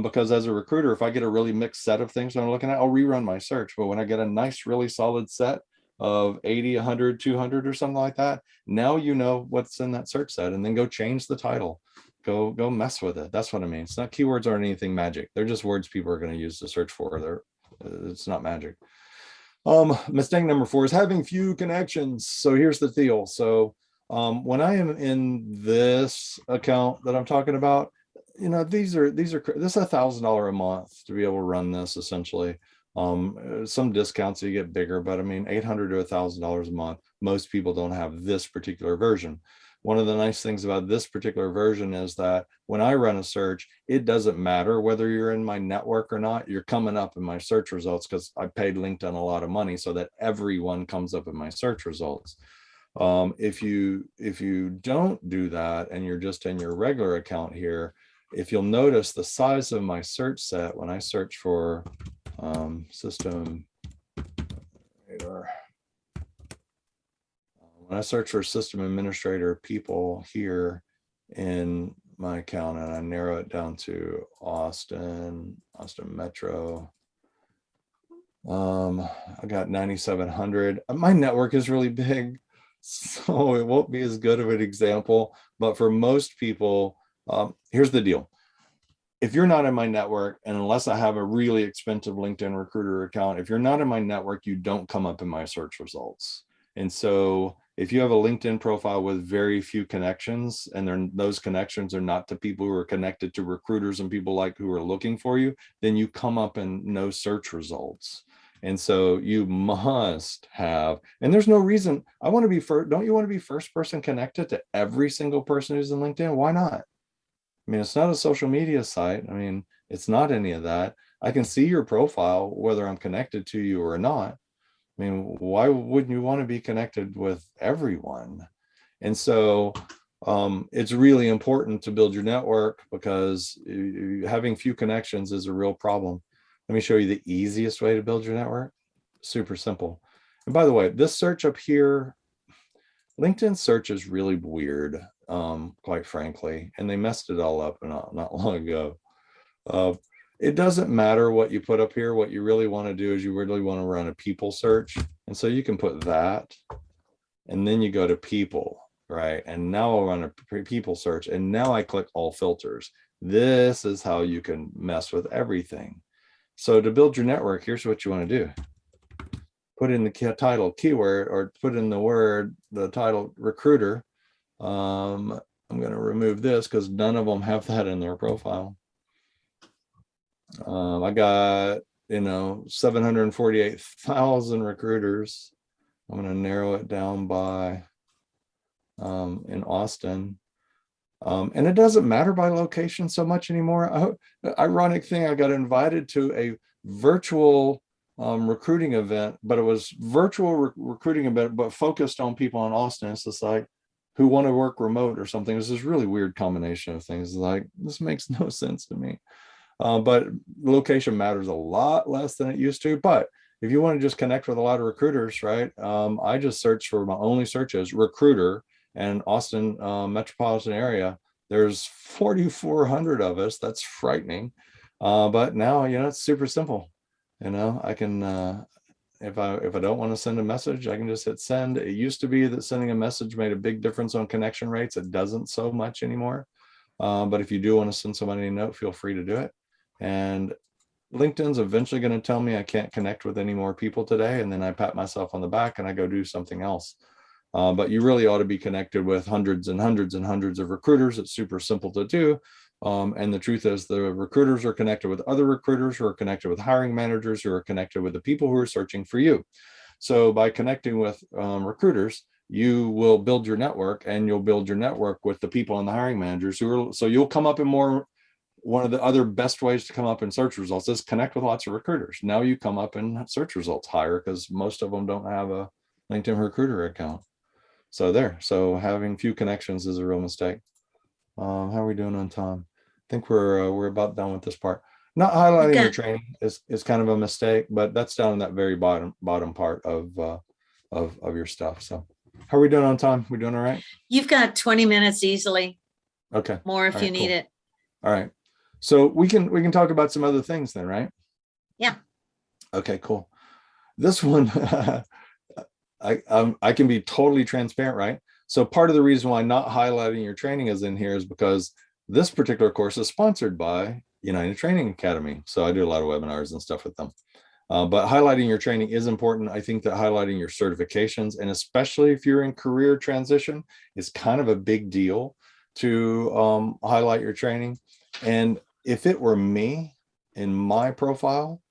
Because as a recruiter, if I get a really mixed set of things that I'm looking at, I'll rerun my search. But when I get a nice, really solid set of 80, 100, 200 or something like that, now you know what's in that search set, and then go change the title. Go mess with it. That's what I mean. It's not, keywords aren't anything magic. They're just words people are going to use to search for. It's not magic. Mistake number 4 is having few connections. So here's the deal. So when I am in this account that I'm talking about, you know, this is $1,000 a month to be able to run this essentially. Some discounts you get bigger, but I mean, $800 to $1,000 a month. Most people don't have this particular version. one of the nice things about this particular version is that when I run a search, it doesn't matter whether you're in my network or not, you're coming up in my search results because I paid LinkedIn a lot of money so that everyone comes up in my search results. If you don't do that and you're just in your regular account here, if you'll notice the size of my search set when I search for system, when I search for system administrator people here in my account and I narrow it down to Austin Metro, I got 9,700. My network is really big, so it won't be as good of an example, but for most people, here's the deal. If you're not in my network, and unless I have a really expensive LinkedIn recruiter account, if you're not in my network, you don't come up in my search results. And so if you have a LinkedIn profile with very few connections, and those connections are not to people who are connected to recruiters and people like who are looking for you, then you come up in no search results. And so you must have, and there's no reason, I want to be first. Don't you want to be first person connected to every single person who's in LinkedIn? Why not? I mean, it's not a social media site. I mean, it's not any of that. I can see your profile, whether I'm connected to you or not. I mean, why wouldn't you want to be connected with everyone? And so it's really important to build your network because having few connections is a real problem. Let me show you the easiest way to build your network. Super simple. And by the way, this search up here, LinkedIn search is really weird, quite frankly, and they messed it all up not long ago. It doesn't matter what you put up here. What you really want to do is you really want to run a people search. And so you can put that, and then you go to people, right? And now I'll run a people search. And now I click all filters. This is how you can mess with everything. So to build your network, here's what you want to do. Put in the title keyword, or put in the title recruiter. I'm going to remove this because none of them have that in their profile. I got, 748,000 recruiters. I'm going to narrow it down by in Austin. And it doesn't matter by location so much anymore. Ironic thing, I got invited to a virtual recruiting event, but it was virtual recruiting event, but focused on people in Austin. It's just like who want to work remote or something. It's this really weird combination of things. Like, this makes no sense to me. But location matters a lot less than it used to. But if you want to just connect with a lot of recruiters, right? I just searched for, my only search is recruiter and Austin metropolitan area. There's 4,400 of us. That's frightening. But now, it's super simple. I can, if I don't want to send a message, I can just hit send. It used to be that sending a message made a big difference on connection rates. It doesn't so much anymore. But if you do want to send somebody a note, feel free to do it. And LinkedIn's eventually going to tell me I can't connect with any more people today. And then I pat myself on the back and I go do something else. But you really ought to be connected with hundreds and hundreds and hundreds of recruiters. It's super simple to do. And the truth is, the recruiters are connected with other recruiters who are connected with hiring managers who are connected with the people who are searching for you. So by connecting with recruiters, you will build your network, and you'll build your network with the people and the hiring managers so you'll come up in more. One of the other best ways to come up in search results is connect with lots of recruiters. Now you come up in search results higher because most of them don't have a LinkedIn recruiter account. So having few connections is a real mistake. How are we doing on time? I think we're about done with this part. Not highlighting your training is kind of a mistake, but that's down in that very bottom part of your stuff. So how are we doing on time? We doing all right? You've got 20 minutes easily. Okay. More if you need it. All right. So we can talk about some other things then, right? Yeah. Okay, cool. This one, I can be totally transparent, right? So part of the reason why not highlighting your training is in here is because this particular course is sponsored by United Training Academy. So I do a lot of webinars and stuff with them. But highlighting your training is important. I think that highlighting your certifications, and especially if you're in career transition, is kind of a big deal to highlight your training. And if it were me in my profile,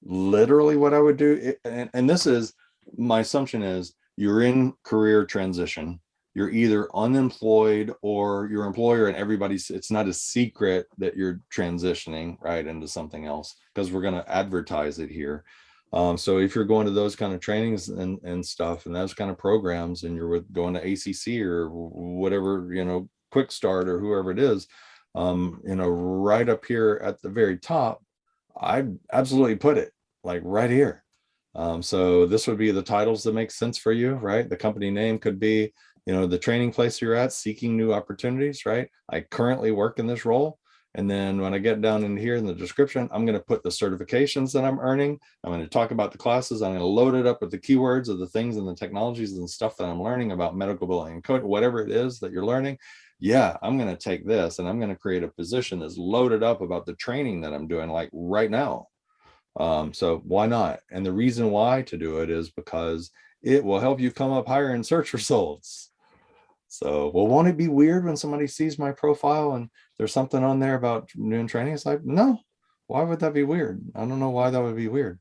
literally what I would do, and this is, my assumption is you're in career transition. you're either unemployed or your employer and everybody's, it's not a secret that you're transitioning right into something else, because we're going to advertise it here. So if you're going to those kind of trainings and stuff and those kind of programs, and you're going to ACC or whatever, Quick Start or whoever it is, right up here at the very top, I absolutely put it like right here. So this would be the titles that make sense for you, right? The company name could be, the training place you're at, seeking new opportunities, right? I currently work in this role. And then when I get down in here in the description, I'm going to put the certifications that I'm earning. I'm going to talk about the classes. I'm going to load it up with the keywords of the things and the technologies and stuff that I'm learning about medical billing and code, whatever it is that you're learning. Yeah, I'm going to take this and I'm going to create a position that's loaded up about the training that I'm doing like right now. So why not? And the reason why to do it is because it will help you come up higher in search results. So, well, won't it be weird when somebody sees my profile and there's something on there about doing training? It's like, no, why would that be weird? I don't know why that would be weird.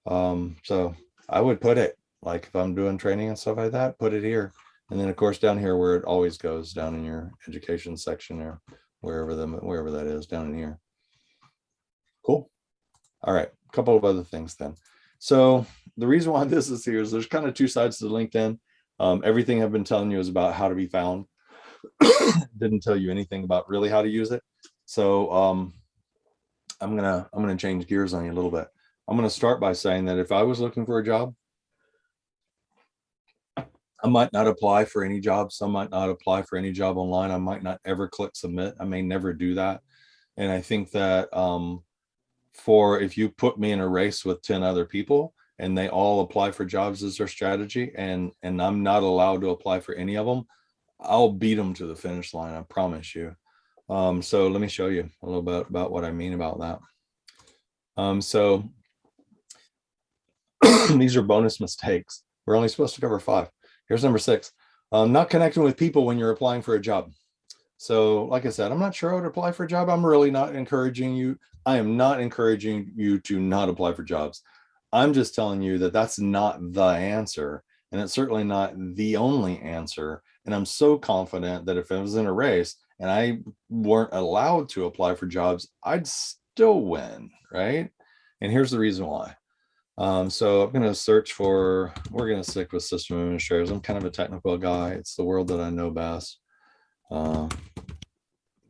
So I would put it like, if I'm doing training and stuff like that, put it here. And then of course, down here where it always goes, down in your education section or wherever that is, down in here. Cool. All right. A couple of other things then. So the reason why this is here is there's kind of two sides to LinkedIn. Everything I've been telling you is about how to be found. Didn't tell you anything about really how to use it. So I'm gonna change gears on you a little bit. I'm gonna start by saying that if I was looking for a job, I might not apply for any job. Some might not apply for any job online. I might not ever click submit. I may never do that. And I think that if you put me in a race with 10 other people and they all apply for jobs as their strategy, and I'm not allowed to apply for any of them, I'll beat them to the finish line. I promise you. So let me show you a little bit about what I mean about that. So these are bonus mistakes. We're only supposed to cover 5. Here's number 6. Not connecting with people when you're applying for a job. So like I said, I'm not sure I would apply for a job. I'm really not encouraging you. I am not encouraging you to not apply for jobs. I'm just telling you that that's not the answer. And it's certainly not the only answer. And I'm so confident that if I was in a race and I weren't allowed to apply for jobs, I'd still win, right? And here's the reason why. So I'm going to search for, we're going to stick with system administrators. I'm kind of a technical guy. It's the world that I know best.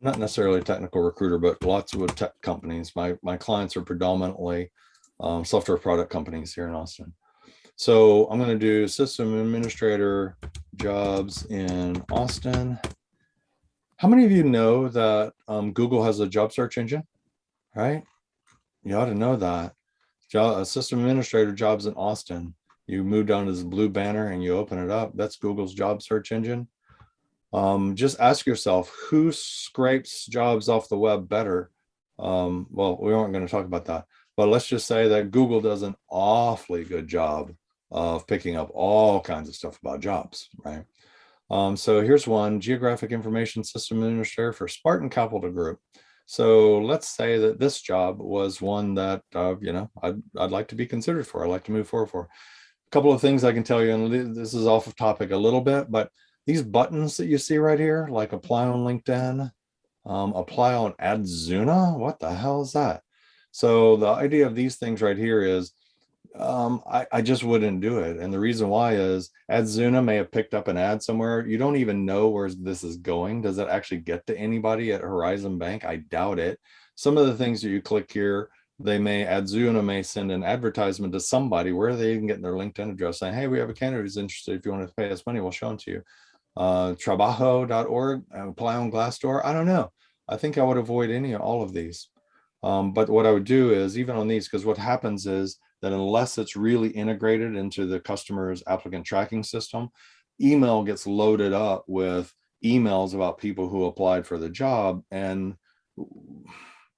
Not necessarily a technical recruiter, but lots of tech companies. My clients are predominantly software product companies here in Austin. So I'm going to do system administrator jobs in Austin. How many of you know that Google has a job search engine, right? You ought to know that. System administrator jobs in Austin. You move down to this blue banner and you open it up. That's Google's job search engine. Just ask yourself, who scrapes jobs off the web better? Well, we aren't going to talk about that, but let's just say that Google does an awfully good job of picking up all kinds of stuff about jobs, right? So here's one: geographic information system administrator for Spartan Capital Group. So let's say that this job was one that I'd like to be considered for. I'd like to move forward for. A couple of things I can tell you, and this is off of topic a little bit, but these buttons that you see right here, like apply on LinkedIn, apply on Adzuna, what the hell is that? So the idea of these things right here is I just wouldn't do it. And the reason why is Adzuna may have picked up an ad somewhere. You don't even know where this is going. Does it actually get to anybody at Horizon Bank? I doubt it. Some of the things that you click here, Adzuna may send an advertisement to somebody where they can get their LinkedIn address saying, hey, we have a candidate who's interested. If you want to pay us money, we'll show them to you. Trabajo.org, apply on Glassdoor. I don't know. I think I would avoid all of these. But what I would do is, even on these, because what happens is that unless it's really integrated into the customer's applicant tracking system, email gets loaded up with emails about people who applied for the job. And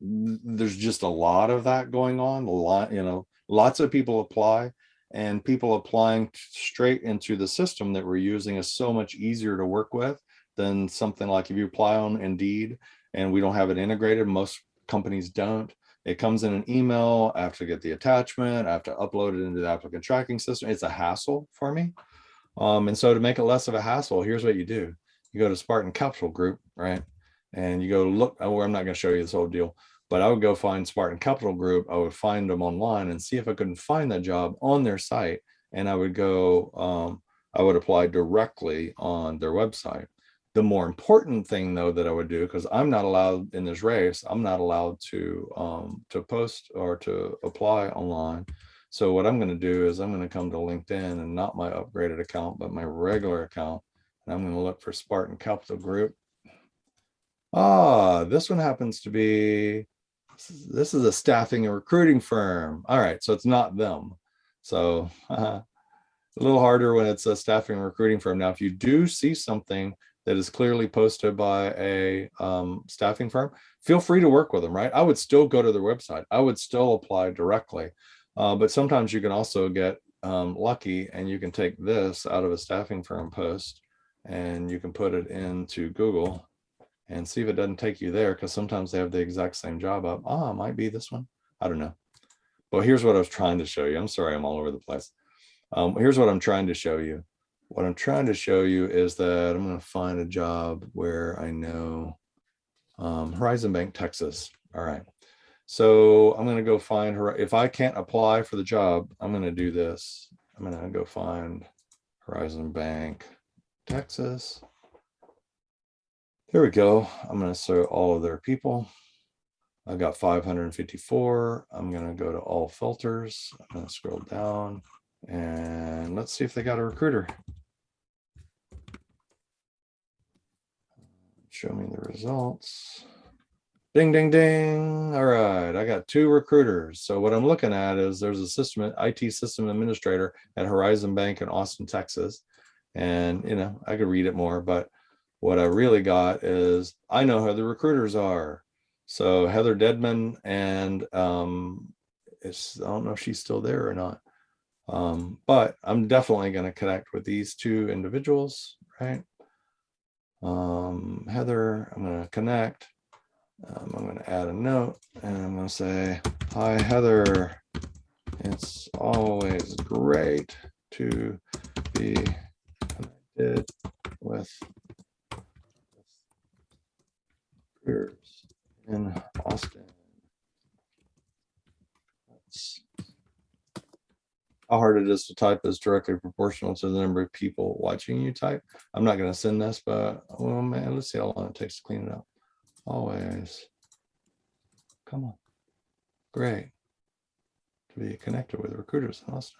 there's just a lot of that going on. Lots of people apply, and people applying straight into the system that we're using is so much easier to work with than something like if you apply on Indeed and we don't have it integrated. Most companies don't. It comes in an email. I have to get the attachment. I have to upload it into the applicant tracking system. It's a hassle for me. And so to make it less of a hassle, here's what you do. You go to Spartan Capital Group, right? And you go look, oh, I'm not going to show you this whole deal, but I would go find Spartan Capital Group. I would find them online and see if I couldn't find that job on their site. And I would go, I would apply directly on their website. The more important thing, though, that I would do, because I'm not allowed in this race, I'm not allowed to post or to apply online. So what I'm going to do is I'm going to come to LinkedIn, and not my upgraded account, but my regular account. And I'm going to look for Spartan Capital Group. This one happens to be, this is a staffing and recruiting firm. All right, so it's not them. So a little harder when it's a staffing and recruiting firm. Now, if you do see something that is clearly posted by a staffing firm, feel free to work with them, right? I would still go to their website. I would still apply directly. But sometimes you can also get lucky, and you can take this out of a staffing firm post and you can put it into Google and see if it doesn't take you there, because sometimes they have the exact same job up. It might be this one. I don't know. But here's what I was trying to show you. I'm sorry, I'm all over the place. Here's what I'm trying to show you. What I'm trying to show you is that I'm going to find a job where I know Horizon Bank, Texas. All right. So I'm going to go find her. If I can't apply for the job, I'm going to do this. I'm going to go find Horizon Bank, Texas. There we go. I'm going to show all of their people. I've got 554. I'm going to go to all filters. I'm going to scroll down and let's see if they got a recruiter. Show me the results. Ding, ding, ding. All right, I got 2 recruiters. So what I'm looking at is there's a IT system administrator at Horizon Bank in Austin, Texas. And, you know, I could read it more, but what I really got is I know who the recruiters are. So Heather Dedman, and I don't know if she's still there or not. But I'm definitely going to connect with these 2 individuals, right? Heather, I'm going to connect. I'm going to add a note, and I'm going to say, hi, Heather. It's always great to be connected with peers in Austin. How hard it is to type is directly proportional to the number of people watching you type. I'm not going to send this, but well, man, let's see how long it takes to clean it up. Always. Come on. Great to be connected with recruiters in Austin.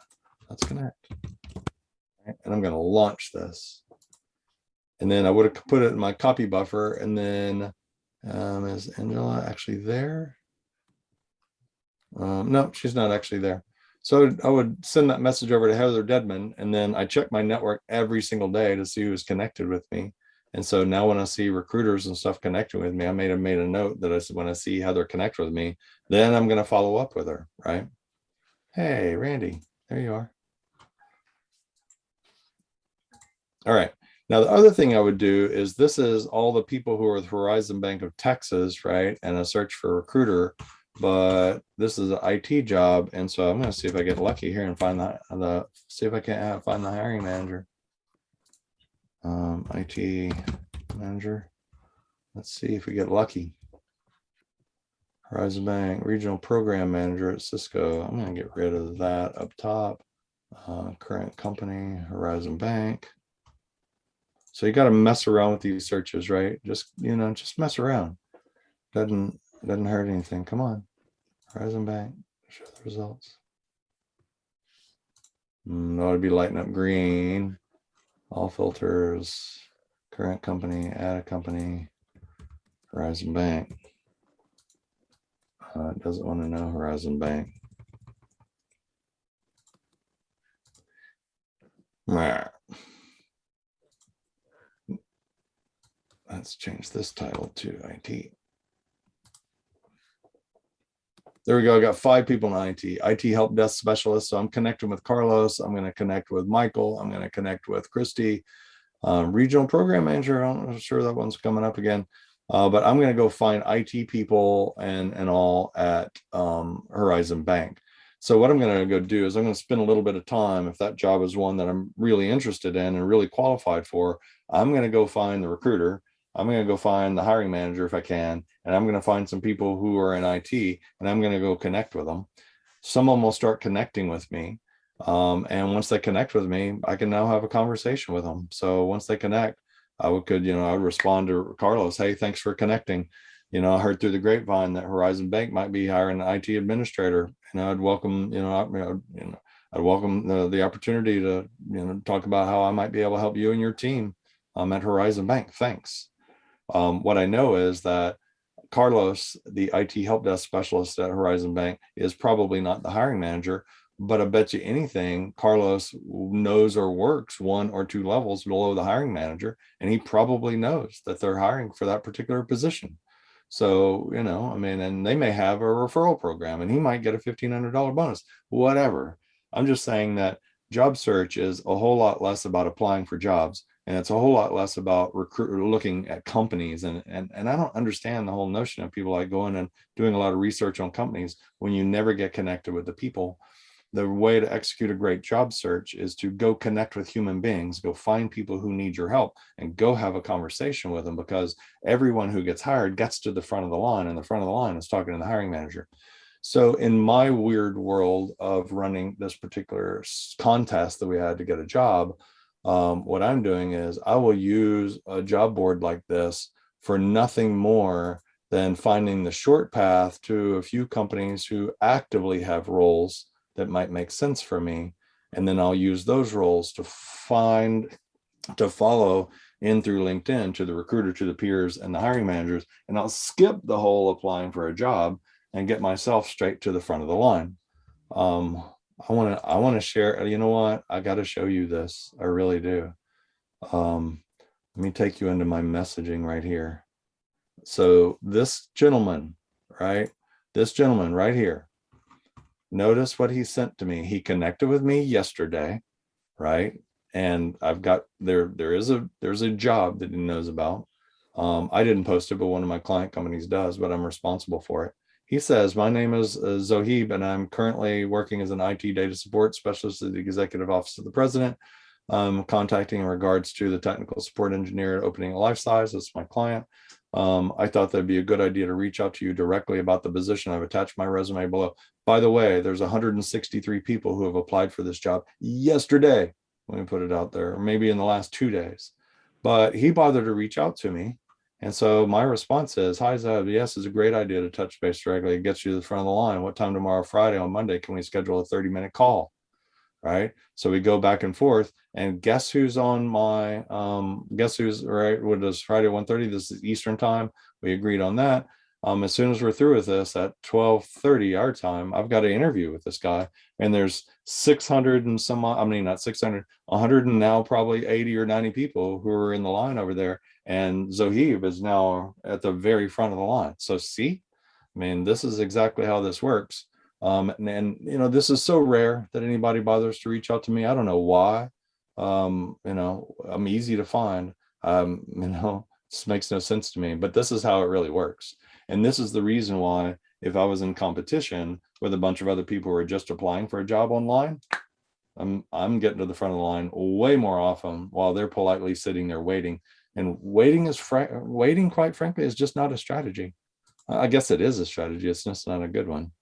Let's connect. Right. And I'm going to launch this. And then I would have put it in my copy buffer. And then is Angela actually there? No, she's not actually there. So I would send that message over to Heather Dedman, and then I check my network every single day to see who's connected with me. And so now when I see recruiters and stuff connecting with me, I made a note that I said, when I see Heather connect with me, then I'm going to follow up with her, right? Hey, Randy, there you are. All right. Now, the other thing I would do is, this is all the people who are with Horizon Bank of Texas, right? And a search for a recruiter, but this is an IT job. And so I'm going to see if I get lucky here and find see if I can't find the hiring manager. IT manager. Let's see if we get lucky. Horizon Bank regional program manager at Cisco. I'm going to get rid of that up top. Current company, Horizon Bank. So you got to mess around with these searches, right? Just, you know, just mess around. Doesn't hurt anything. Come on. Horizon Bank, show the results. That would be lighting up green. All filters, current company, add a company, Horizon Bank. It doesn't want to know Horizon Bank. Let's change this title to IT. There we go. I got 5 people in IT help desk specialist. So I'm connecting with Carlos. I'm going to connect with Michael. I'm going to connect with Christy. Regional program manager. I'm not sure that one's coming up again. But I'm going to go find IT people and all at Horizon Bank. So what I'm going to go do is I'm going to spend a little bit of time, if that job is one that I'm really interested in and really qualified for, I'm going to go find the recruiter. I'm going to go find the hiring manager if I can, and I'm going to find some people who are in IT, and I'm going to go connect with them. Some of them will start connecting with me. And once they connect with me, I can now have a conversation with them. So once they connect, I would respond to Carlos, hey, thanks for connecting. I heard through the grapevine that Horizon Bank might be hiring an IT administrator, and I'd welcome, I'd welcome the opportunity to, talk about how I might be able to help you and your team at Horizon Bank. Thanks. What I know is that Carlos, the IT help desk specialist at Horizon Bank, is probably not the hiring manager, but I bet you anything, Carlos knows or works 1 or 2 levels below the hiring manager, and he probably knows that they're hiring for that particular position. So, and they may have a referral program, and he might get a $1,500 bonus, whatever. I'm just saying that job search is a whole lot less about applying for jobs, and it's a whole lot less about looking at companies. And I don't understand the whole notion of people like going and doing a lot of research on companies when you never get connected with the people. The way to execute a great job search is to go connect with human beings, go find people who need your help, and go have a conversation with them, because everyone who gets hired gets to the front of the line, and the front of the line is talking to the hiring manager. So in my weird world of running this particular contest that we had to get a job, what I'm doing is I will use a job board like this for nothing more than finding the short path to a few companies who actively have roles that might make sense for me. And then I'll use those roles to follow in through LinkedIn to the recruiter, to the peers, and the hiring managers. And I'll skip the whole applying for a job and get myself straight to the front of the line. I want to share, you know what? I got to show you this. I really do. Let me take you into my messaging right here. So this gentleman right here, notice what he sent to me. He connected with me yesterday, right? And I've got there's a job that he knows about. I didn't post it, but one of my client companies does, but I'm responsible for it. He says, my name is Zohib, and I'm currently working as an IT data support specialist at the Executive Office of the President. Contacting in regards to the technical support engineer at Opening Life Size. That's my client. I thought that'd be a good idea to reach out to you directly about the position. I've attached my resume below. By the way, there's 163 people who have applied for this job yesterday. Let me put it out there, or maybe in the last 2 days. But he bothered to reach out to me. And so my response is, hi, Zeb. Yes, it's a great idea to touch base directly. It gets you to the front of the line. What time tomorrow, Friday, on Monday, can we schedule a 30-minute call? Right. So we go back and forth, and guess who's on my, guess who's right. What is Friday, 1:30? This is Eastern time. We agreed on that. As soon as we're through with this at 12:30 our time, I've got an interview with this guy, and there's 600 and some, I mean, not 600, 100 and now probably 80 or 90 people who are in the line over there. And Zohib is now at the very front of the line. So see, I mean, this is exactly how this works. And this is so rare that anybody bothers to reach out to me. I don't know why. I'm easy to find. This makes no sense to me, but this is how it really works. And this is the reason why, if I was in competition with a bunch of other people who are just applying for a job online, I'm getting to the front of the line way more often while they're politely sitting there waiting. And waiting, quite frankly, is just not a strategy. I guess it is a strategy. It's just not a good one.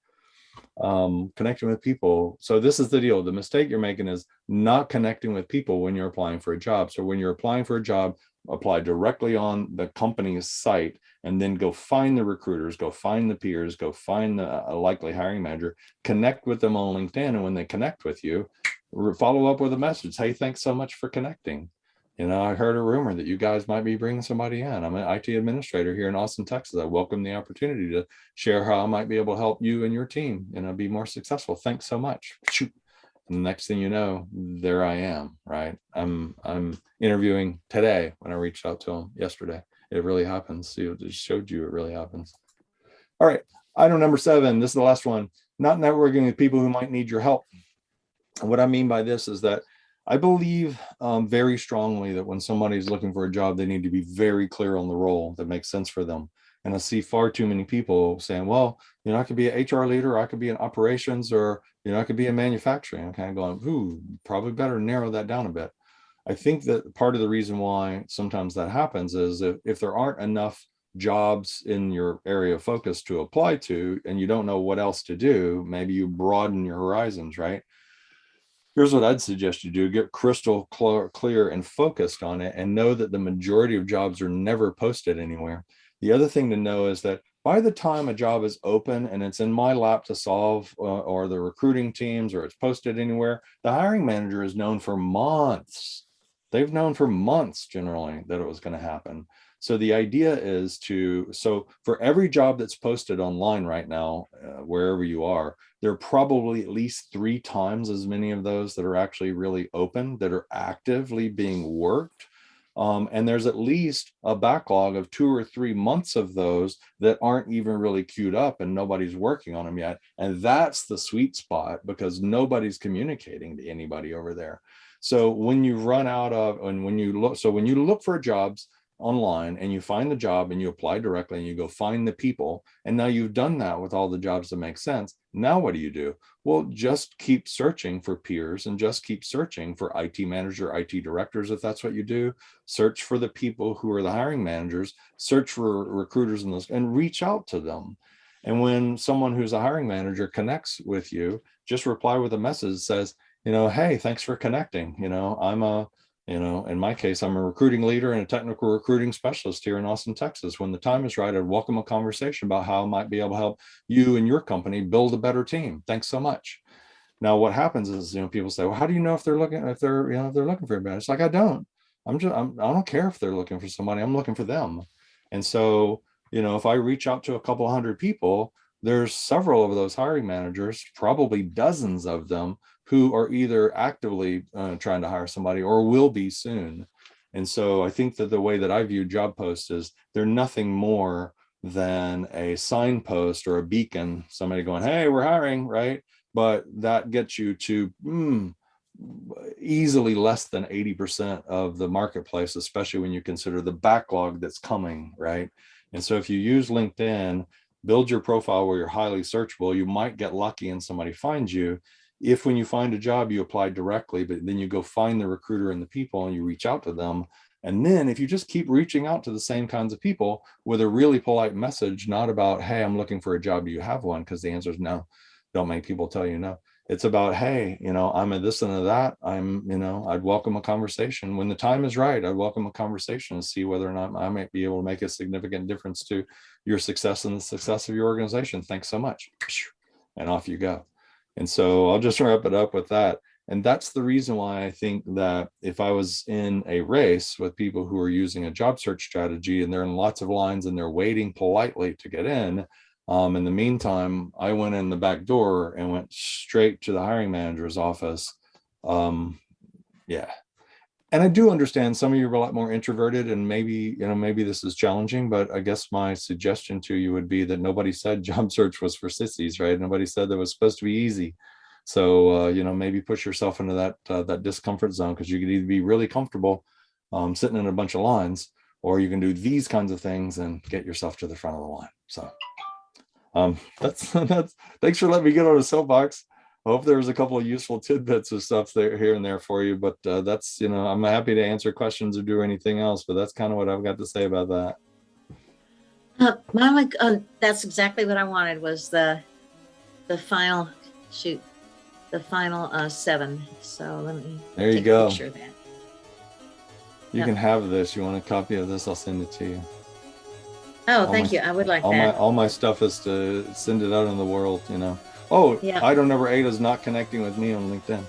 Connecting with people. So this is the deal. The mistake you're making is not connecting with people when you're applying for a job. So when you're applying for a job, apply directly on the company's site, and then go find the recruiters, go find the peers, go find a likely hiring manager, connect with them on LinkedIn. And when they connect with you, follow up with a message. Hey, thanks so much for connecting. I heard a rumor that you guys might be bringing somebody in. I'm an IT administrator here in Austin, Texas. I welcome the opportunity to share how I might be able to help you and your team, be more successful. Thanks so much. Shoot. And the next thing you know, there I am, right? I'm interviewing today when I reached out to him yesterday. It really happens. See, it just showed you it really happens. All right. Item number 7. This is the last one. Not networking with people who might need your help. And what I mean by this is that I believe very strongly that when somebody's looking for a job, they need to be very clear on the role that makes sense for them. And I see far too many people saying, well, I could be an HR leader, or I could be in operations, or, I could be in manufacturing. I'm kind of going, ooh, probably better narrow that down a bit. I think that part of the reason why sometimes that happens is if there aren't enough jobs in your area of focus to apply to, and you don't know what else to do, maybe you broaden your horizons, right? Here's what I'd suggest you do: get crystal clear and focused on it, and know that the majority of jobs are never posted anywhere. The other thing to know is that by the time a job is open and it's in my lap to solve, or the recruiting teams, or it's posted anywhere, the hiring manager is known for months. They've known for months generally that it was going to happen. So the idea is so for every job that's posted online right now, wherever you are, there are probably at least 3 times as many of those that are actually really open, that are actively being worked. And there's at least a backlog of 2 or 3 months of those that aren't even really queued up and nobody's working on them yet. And that's the sweet spot, because nobody's communicating to anybody over there. So when you run out of, and when you look for jobs online and you find the job and you apply directly and you go find the people, and now you've done that with all the jobs that make sense, now what do? Well, just keep searching for peers, and just keep searching for IT manager, IT directors, if that's what you do. Search for the people who are the hiring managers, search for recruiters and reach out to them. And when someone who's a hiring manager connects with you, just reply with a message that says, hey, thanks for connecting. In my case, I'm a recruiting leader and a technical recruiting specialist here in Austin, Texas. When the time is right, I'd welcome a conversation about how I might be able to help you and your company build a better team. Thanks so much. Now, what happens is, people say, well, how do you know if they're looking for anybody? It's like, I don't care if they're looking for somebody. I'm looking for them. And so, if I reach out to a couple hundred people, there's several of those hiring managers, probably dozens of them, who are either actively trying to hire somebody or will be soon. And so I think that the way that I view job posts is they're nothing more than a signpost or a beacon, somebody going, hey, we're hiring, right? But that gets you to easily less than 80% of the marketplace, especially when you consider the backlog that's coming, right? And so if you use LinkedIn, build your profile where you're highly searchable, you might get lucky and somebody finds you. If when you find a job, you apply directly, but then you go find the recruiter and the people and you reach out to them. And then if you just keep reaching out to the same kinds of people with a really polite message, not about, hey, I'm looking for a job, do you have one? Because the answer is no. Don't make people tell you no. It's about, hey, I'm a this and a that. I'd welcome a conversation. When the time is right, I'd welcome a conversation and see whether or not I might be able to make a significant difference to your success and the success of your organization. Thanks so much. And off you go. And so I'll just wrap it up with that. And that's the reason why I think that if I was in a race with people who are using a job search strategy and they're in lots of lines and they're waiting politely to get in the meantime, I went in the back door and went straight to the hiring manager's office. Yeah. And I do understand some of you are a lot more introverted, and maybe this is challenging, but I guess my suggestion to you would be that nobody said job search was for sissies, right? Nobody said that it was supposed to be easy. So, maybe push yourself into that discomfort zone, because you could either be really comfortable sitting in a bunch of lines, or you can do these kinds of things and get yourself to the front of the line. So that's thanks for letting me get on a soapbox. I hope there was a couple of useful tidbits of stuff there here and there for you, but that's, I'm happy to answer questions or do anything else, but that's kind of what I've got to say about that. That's exactly what I wanted, was the final 7. So let me There you take go. a picture of that. You can have this. You want a copy of this? I'll send it to you. Oh, thank you. I would like that. All my stuff is to send it out in the world, Oh, Yeah. Item number 8 is not connecting with me on LinkedIn.